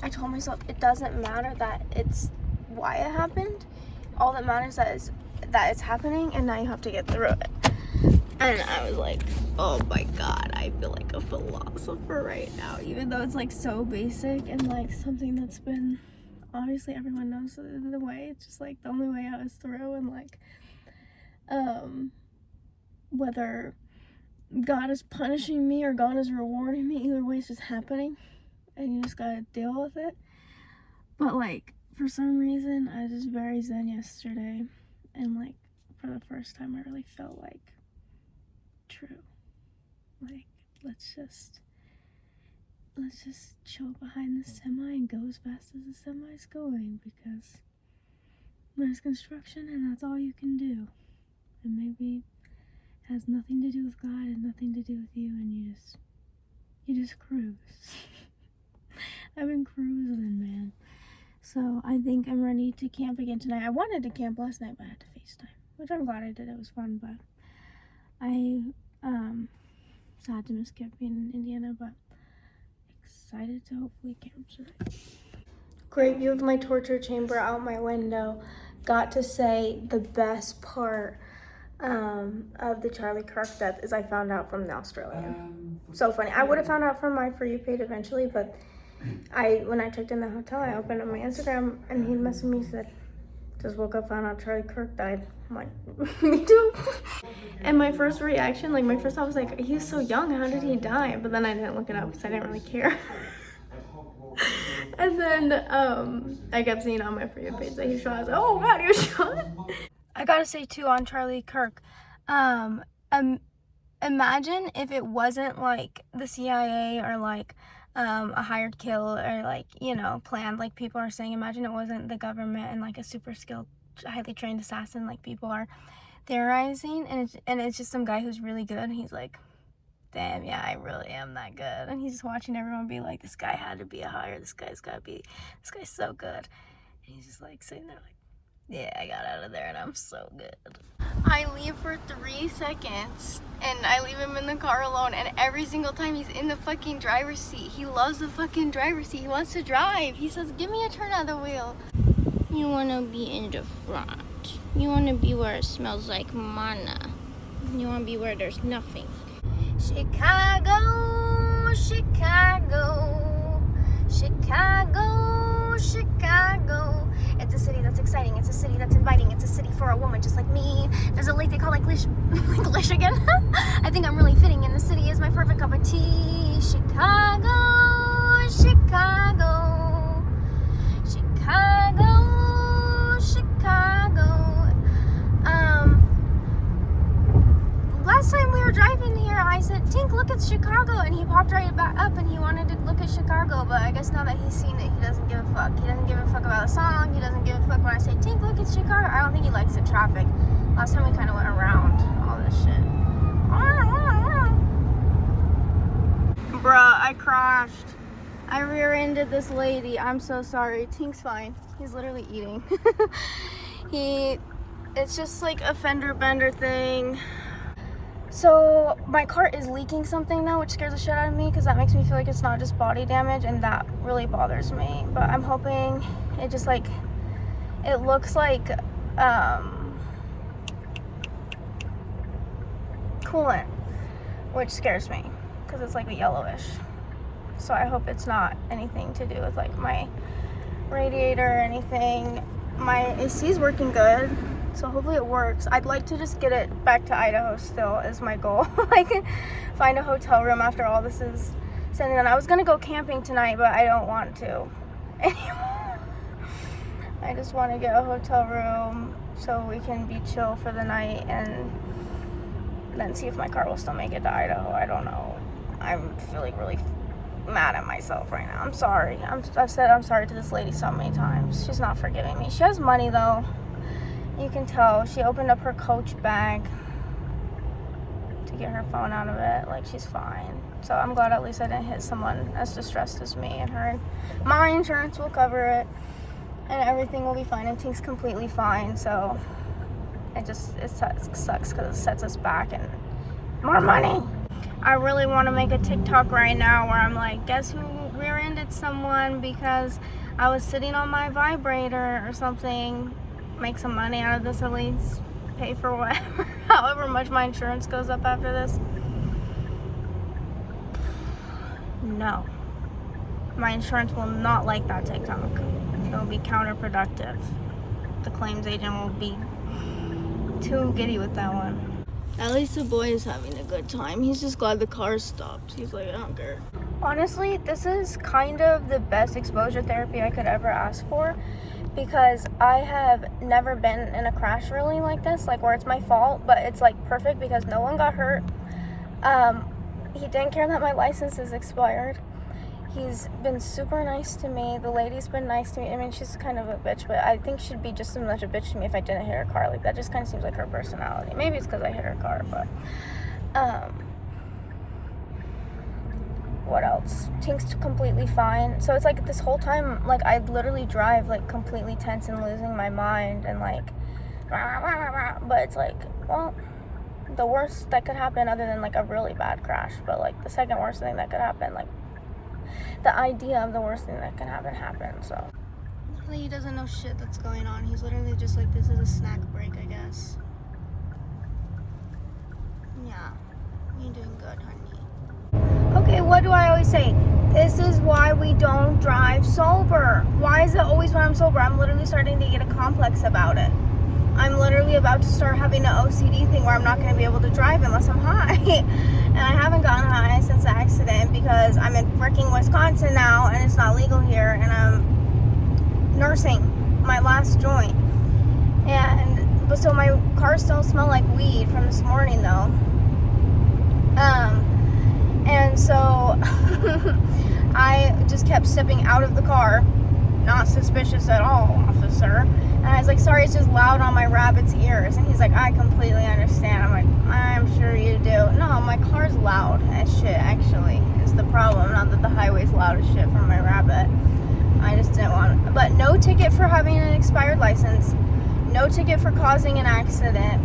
I told myself it doesn't matter that it's why it happened. All that matters is that it's happening, and now you have to get through it. And I was like, oh my god, I feel like a philosopher right now, even though it's like so basic and like something that's been, obviously everyone knows the way. It's just like the only way out is through, and like whether God is punishing me or God is rewarding me. Either way, it's just happening, and you just gotta deal with it. But like, for some reason, I was just very zen yesterday, and like, for the first time, I really felt like true. Like, let's just chill behind the semi and go as fast as the semi's going, because there's construction and that's all you can do. And maybe it has nothing to do with God and nothing to do with you, and you just cruise. I've been cruising, man. So I think I'm ready to camp again tonight. I wanted to camp last night, but I had to FaceTime, which I'm glad I did. It was fun, but I sad to miss camping in Indiana, but excited to hopefully camp tonight. Great view of my torture chamber out my window. Got to say the best part of the Charlie Kirk death is I found out from the Australian. So funny. I would have found out from my For You page eventually, but when I checked in the hotel, I opened up my Instagram and he messaged me and said, just woke up, found out Charlie Kirk died. I'm like, me too. And my first reaction, like my first thought was like, he's so young, how did he die? But then I didn't look it up because I didn't really care. And then I kept seeing on my For You page that he shot. I was like, oh God, he was shot. I gotta say too on Charlie Kirk, imagine if it wasn't like the CIA or like a hired kill or like, you know, planned like people are saying. Imagine it wasn't the government and like a super skilled, highly trained assassin like people are theorizing, and it's just some guy who's really good, and he's like, damn, yeah, I really am that good. And he's just watching everyone be like, this guy had to be a hire, this guy's so good. And he's just like sitting there like, yeah, I got out of there and I'm so good. I leave for 3 seconds and I leave him in the car alone, and every single time he's in the fucking driver's seat. He loves the fucking driver's seat. He wants to drive. He says, give me a turn on the wheel. You wanna be in the front. You wanna be where it smells like mana. You wanna be where there's nothing. Chicago, Chicago, Chicago, Chicago. It's a city that's exciting. It's a city that's inviting. It's a city for a woman just like me. There's a lake they call like Michigan. I think I'm really fitting in. The city is my perfect cup of tea. Chicago, Chicago, Chicago, Chicago. Last time we were driving here, I said, Tink, look, it's Chicago. And he popped right back up and he wanted to look at Chicago. But I guess now that he's seen it, he doesn't give a fuck. He doesn't give a fuck about the song. He doesn't give a fuck when I say, Tink, look, it's Chicago. I don't think he likes the traffic. Last time we kind of went around all this shit. Bruh, I crashed. I rear-ended this lady. I'm so sorry. Tink's fine. He's literally eating. It's just like a fender bender thing. So my car is leaking something now, which scares the shit out of me because that makes me feel like it's not just body damage, and that really bothers me. But I'm hoping it just like, it looks like coolant, which scares me because it's like a yellowish. So I hope it's not anything to do with like my radiator or anything. My AC's working good, so hopefully it works. I'd like to just get it back to Idaho still is my goal. I can find a hotel room after all this is said and done. I was gonna go camping tonight, but I don't want to anymore. I just want to get a hotel room so we can be chill for the night and then see if my car will still make it to Idaho. I don't know. I'm feeling really mad at myself right now. I'm sorry. I've said I'm sorry to this lady so many times. She's not forgiving me. She has money though. You can tell. She opened up her Coach bag to get her phone out of it. Like, she's fine. So I'm glad at least I didn't hit someone as distressed as me and her. My insurance will cover it and everything will be fine. And Tink's completely fine. So it sucks because it sets us back and more money. I really want to make a TikTok right now where I'm like, guess who rear-ended someone because I was sitting on my vibrator or something. Make some money out of this at least. Pay for whatever, however much my insurance goes up after this. No. My insurance will not like that TikTok. It will be counterproductive. The claims agent will be too giddy with that one. At least the boy is having a good time. He's just glad the car stopped. He's like, I don't care. Honestly, this is kind of the best exposure therapy I could ever ask for, because I have never been in a crash really like this, like where it's my fault, but it's like perfect because no one got hurt. He didn't care that my license is expired. He's been super nice to me. The lady's been nice to me. I mean, she's kind of a bitch, but I think she'd be just as much a bitch to me if I didn't hit her car. Like, that just kind of seems like her personality. Maybe it's because I hit her car, but, what else? Tink's completely fine. So it's like this whole time, like, I literally drive, like, completely tense and losing my mind and, like, but it's like, well, the worst that could happen other than, like, a really bad crash, but, like, the second worst thing that could happen, like, the idea of the worst thing that can happen happened, so. Literally, he doesn't know shit that's going on. He's literally just like, this is a snack break, I guess. Yeah, you're doing good, honey. Okay, what do I always say? This is why we don't drive sober. Why is it always when I'm sober? I'm literally starting to get a complex about it. I'm literally about to start having an OCD thing where I'm not going to be able to drive unless I'm high. And I haven't gotten high since the accident because I'm in freaking Wisconsin now and it's not legal here, and I'm nursing my last joint. But so my car still smells like weed from this morning though. And so I just kept stepping out of the car. Not suspicious at all, officer. And I was like, sorry, it's just loud on my rabbit's ears. And he's like, I completely understand. I'm like, I'm sure you do. No, my car's loud as shit, actually, is the problem. Not that the highway's loud as shit from my rabbit. I just didn't want it. But no ticket for having an expired license. No ticket for causing an accident.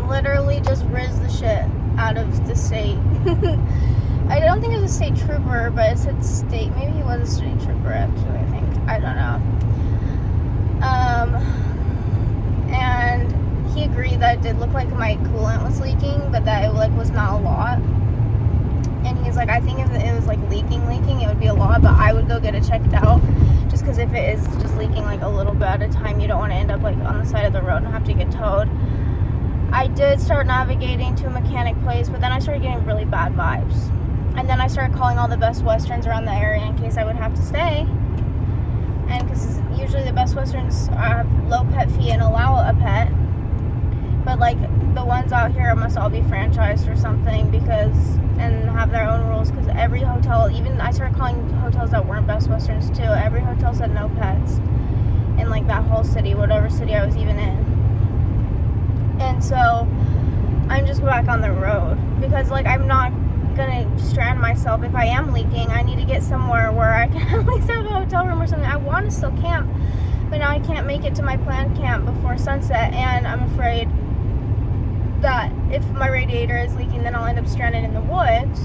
Literally just riz the shit out of the state. I don't think it was a state trooper, but it said state. Maybe he was a state trooper, actually, I think. I don't know. And he agreed that it did look like my coolant was leaking, but that it, like, was not a lot. And he's like, I think if it was, like, leaking, it would be a lot, but I would go get it checked out. Just because if it is just leaking, like, a little bit at a time, you don't want to end up, like, on the side of the road and have to get towed. I did start navigating to a mechanic place, but then I started getting really bad vibes. And then I started calling all the Best Westerns around the area in case I would have to stay. And because usually the Best Westerns have low pet fee and allow a pet. But like the ones out here must all be franchised or something and have their own rules, because every hotel, even I started calling hotels that weren't Best Westerns too. Every hotel said no pets in like that whole city, whatever city I was even in. And so I'm just back on the road because like I'm not gonna strand myself. If I am leaking, I need to get somewhere where I can at least have a hotel room or something. I want to still camp, but now I can't make it to my planned camp before sunset, and I'm afraid that if my radiator is leaking, then I'll end up stranded in the woods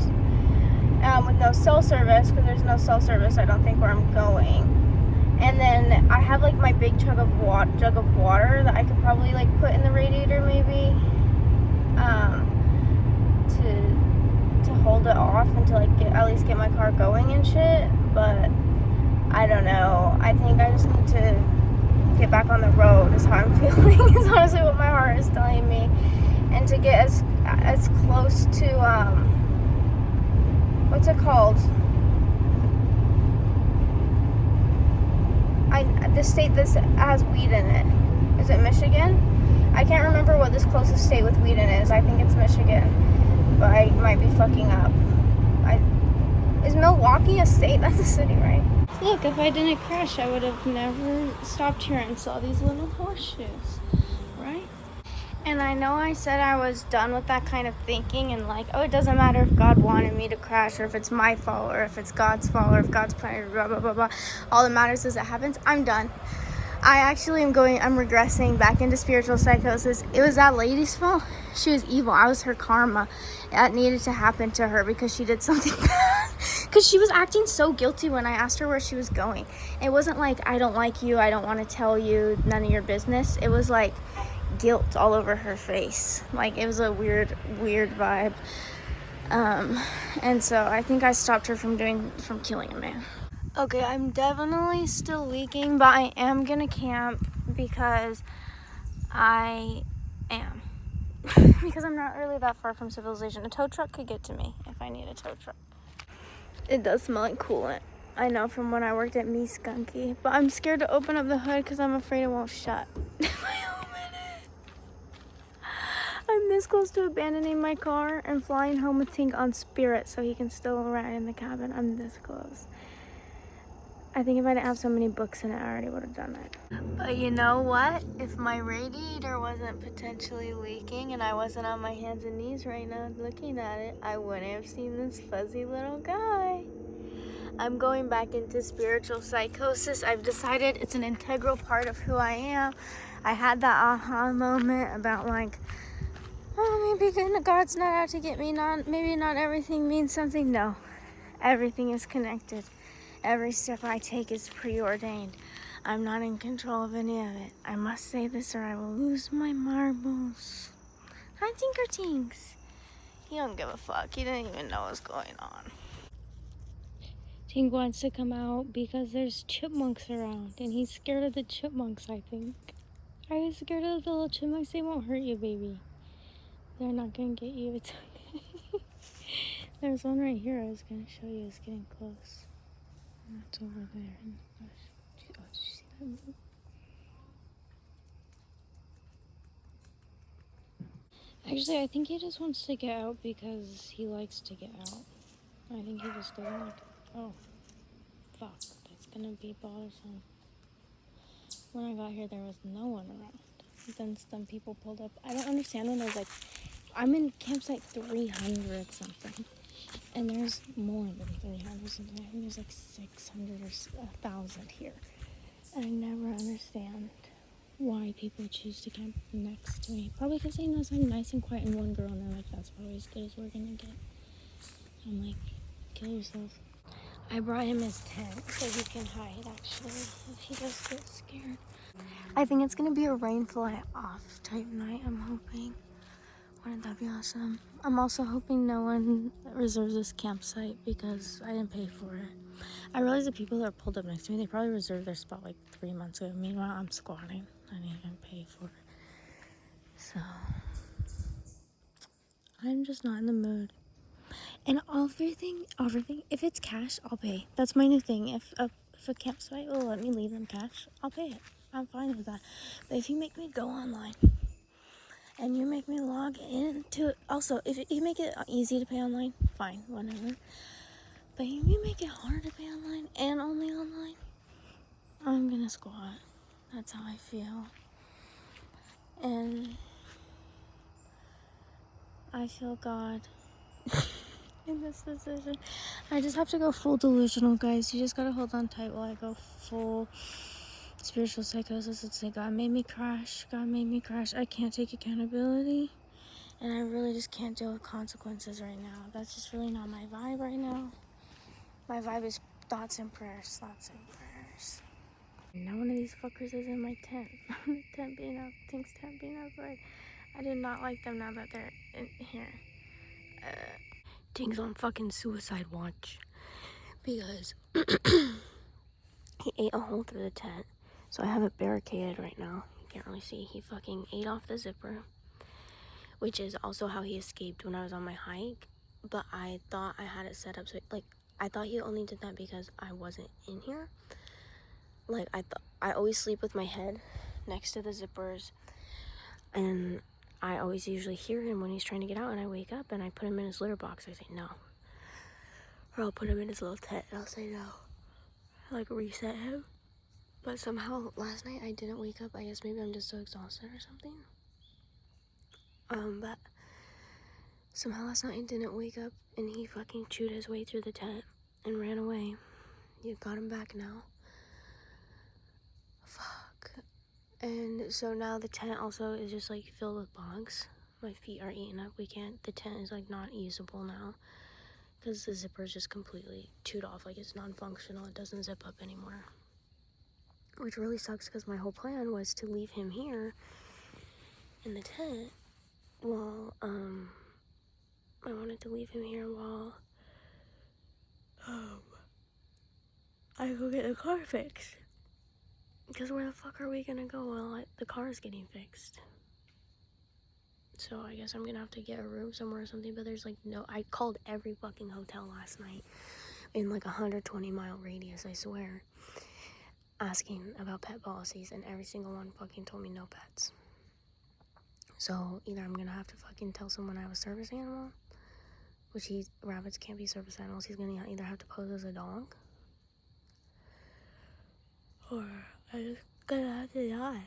with no cell service, because there's no cell service, I don't think, where I'm going. And then I have like my big jug of water that I could probably like put in the radiator maybe to hold it off and to like at least get my car going and shit. But I don't know. I think I just need to get back on the road is how I'm feeling. Is honestly what my heart is telling me. And to get as close to what's it called? The state that has weed in it. Is it Michigan? I can't remember what this closest state with weed in it is. I think it's Michigan, but I might be fucking up. Is Milwaukee a state? That's a city, right? Look, if I didn't crash, I would have never stopped here and saw these little horseshoes, right? And I know I said I was done with that kind of thinking and like, oh, it doesn't matter if God wanted me to crash or if it's my fault or if it's God's fault or if God's plan, blah, blah, blah, blah. All that matters is it happens. I'm done. I actually I'm regressing back into spiritual psychosis. It was that lady's fault. She was evil. I was her karma. That needed to happen to her because she did something bad. Because she was acting so guilty when I asked her where she was going. It wasn't like, I don't like you, I don't want to tell you, none of your business. It was like guilt all over her face. Like it was a weird vibe. And so I think I stopped her from killing a man. Okay, I'm definitely still leaking, but I am gonna camp because I am. because I'm not really that far from civilization. A tow truck could get to me if I need a tow truck. It does smell like coolant. I know from when I worked at Me Skunky, but I'm scared to open up the hood because I'm afraid it won't shut. If I open it, I'm this close to abandoning my car and flying home with Tink on Spirit so he can still ride in the cabin. I'm this close. I think if I didn't have so many books in it, I already would have done it. But you know what? If my radiator wasn't potentially leaking and I wasn't on my hands and knees right now looking at it, I wouldn't have seen this fuzzy little guy. I'm going back into spiritual psychosis. I've decided it's an integral part of who I am. I had that aha moment about like, oh, maybe God's not out to get me. Maybe not everything means something. No, everything is connected. Every step I take is preordained. I'm not in control of any of it. I must say this or I will lose my marbles. Hi, Tinker-Tinks. He don't give a fuck. He didn't even know what's going on. Tink wants to come out because there's chipmunks around, and he's scared of the chipmunks, I think. Are you scared of the little chipmunks? They won't hurt you, baby. They're not gonna get you. It's okay. There's one right here I was gonna show you. It's getting close. That's over there in the bush. Oh, did you see that move? Actually, I think he just wants to get out because he likes to get out. I think he just doesn't like it. Oh, fuck. That's gonna be bothersome. When I got here, there was no one around. Then some people pulled up. I don't understand when there's like, I'm in campsite 300 something. And there's more than 300 something. I think there's like 600 or 1,000 here. And I never understand why people choose to camp next to me. Probably because they know I'm nice and quiet and one girl and they're like, that's probably as good as we're gonna get. I'm like, kill yourself. I brought him his tent so he can hide actually if he does get scared. I think it's gonna be a rain fly off type night, I'm hoping. Wouldn't that be awesome? I'm also hoping no one reserves this campsite because I didn't pay for it. I realize the people that are pulled up next to me, they probably reserved their spot like 3 months ago. Meanwhile, I'm squatting. I didn't even pay for it. So, I'm just not in the mood. And everything, if it's cash, I'll pay. That's my new thing. If a campsite will let me leave them cash, I'll pay it. I'm fine with that. But if you make me go online and you make me log into it, also, if you make it easy to pay online, fine, whatever. But if you make it hard to pay online and only online, I'm gonna squat. That's how I feel. And I feel God in this decision. I just have to go full delusional, guys. You just gotta hold on tight while I go full spiritual psychosis and say, God made me crash. God made me crash. I can't take accountability. And I really just can't deal with consequences right now. That's just really not my vibe right now. My vibe is thoughts and prayers. Thoughts and prayers. No one of these fuckers is in my tent. The tent being out, Tink's tent being outside. I do not like them now that they're in here. Tink's on fucking suicide watch because he ate a hole through the tent. So I have it barricaded right now. You can't really see. He fucking ate off the zipper, which is also how he escaped when I was on my hike. But I thought I had it set up so, like, I thought he only did that because I wasn't in here. Like, I always sleep with my head next to the zippers, and I always usually hear him when he's trying to get out, and I wake up and I put him in his litter box. I say no, or I'll put him in his little tent and I'll say no, like reset him. But somehow last night I didn't wake up. I guess maybe I'm just so exhausted or something. But somehow last night I didn't wake up and he fucking chewed his way through the tent and ran away. You got him back now. Fuck. And so now the tent also is just like filled with bugs. My feet are eaten up. The tent is like not usable now because the zipper is just completely chewed off. Like it's non-functional. It doesn't zip up anymore. Which really sucks because my whole plan was to leave him here in the tent while, I wanted to leave him here while, I go get the car fixed. Because where the fuck are we gonna go while the car is getting fixed? So I guess I'm gonna have to get a room somewhere or something, but there's like no, I called every fucking hotel last night in like 120-mile radius, I swear, asking about pet policies, and every single one fucking told me no pets. So either I'm gonna have to fucking tell someone I have a service animal, which rabbits can't be service animals, he's gonna either have to pose as a dog, or I'm just gonna have to die.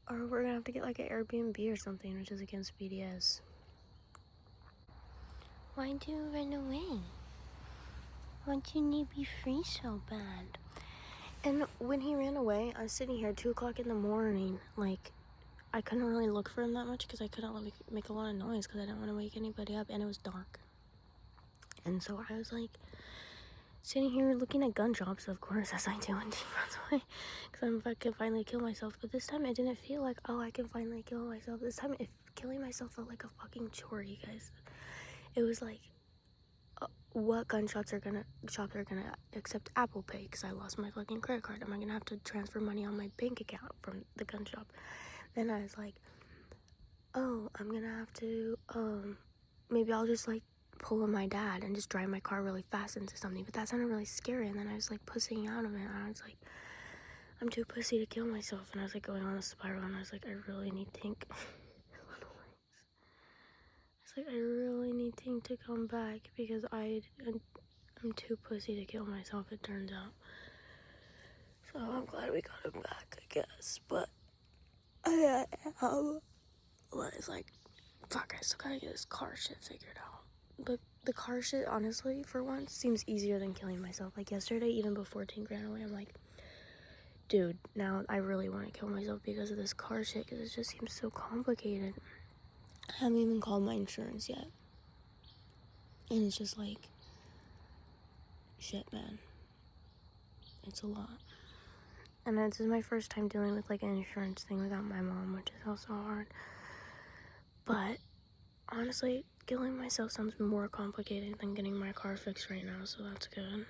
Or we're gonna have to get like an Airbnb or something, which is against BDS. Why do you run away? Why do you need to be free so bad? And when he ran away, I was sitting here at 2 o'clock in the morning, like, I couldn't really look for him that much because I couldn't make a lot of noise because I didn't want to wake anybody up, and it was dark. And so I was like sitting here looking at gun shops, of course, as I do when she runs away, because I can finally kill myself. But this time it didn't feel like, oh, I can finally kill myself. This time killing myself felt like a fucking chore, you guys. It was like, what gun shops are gonna accept Apple Pay because I lost my fucking credit card? Am I gonna have to transfer money on my bank account from the gun shop? Then I was like, oh, I'm gonna have to maybe I'll just like pull on my dad and just drive my car really fast into something. But that sounded really scary, and then I was like pussying out of it, and I was like, I'm too pussy to kill myself. And I was like going on a spiral, and I was like, I really need Tink. It's like, I really need Tink to come back because I'm too pussy to kill myself, it turns out. So I'm glad we got him back, I guess. But I was like, fuck, I still gotta get this car shit figured out. But the car shit, honestly, for once, seems easier than killing myself. Like yesterday, even before Tink ran away, I'm like, dude, now I really want to kill myself because of this car shit, because it just seems so complicated. I haven't even called my insurance yet. And it's just like, shit, man. It's a lot. And this is my first time dealing with like an insurance thing without my mom, which is also hard. But honestly, killing myself sounds more complicated than getting my car fixed right now, so that's good.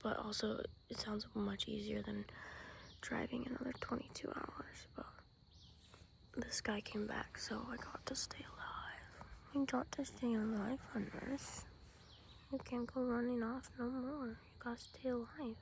But also, it sounds much easier than driving another 22 hours. But this guy came back, so I got to stay alive. I got to stay alive, hunters. You can't go running off no more. You gotta stay alive.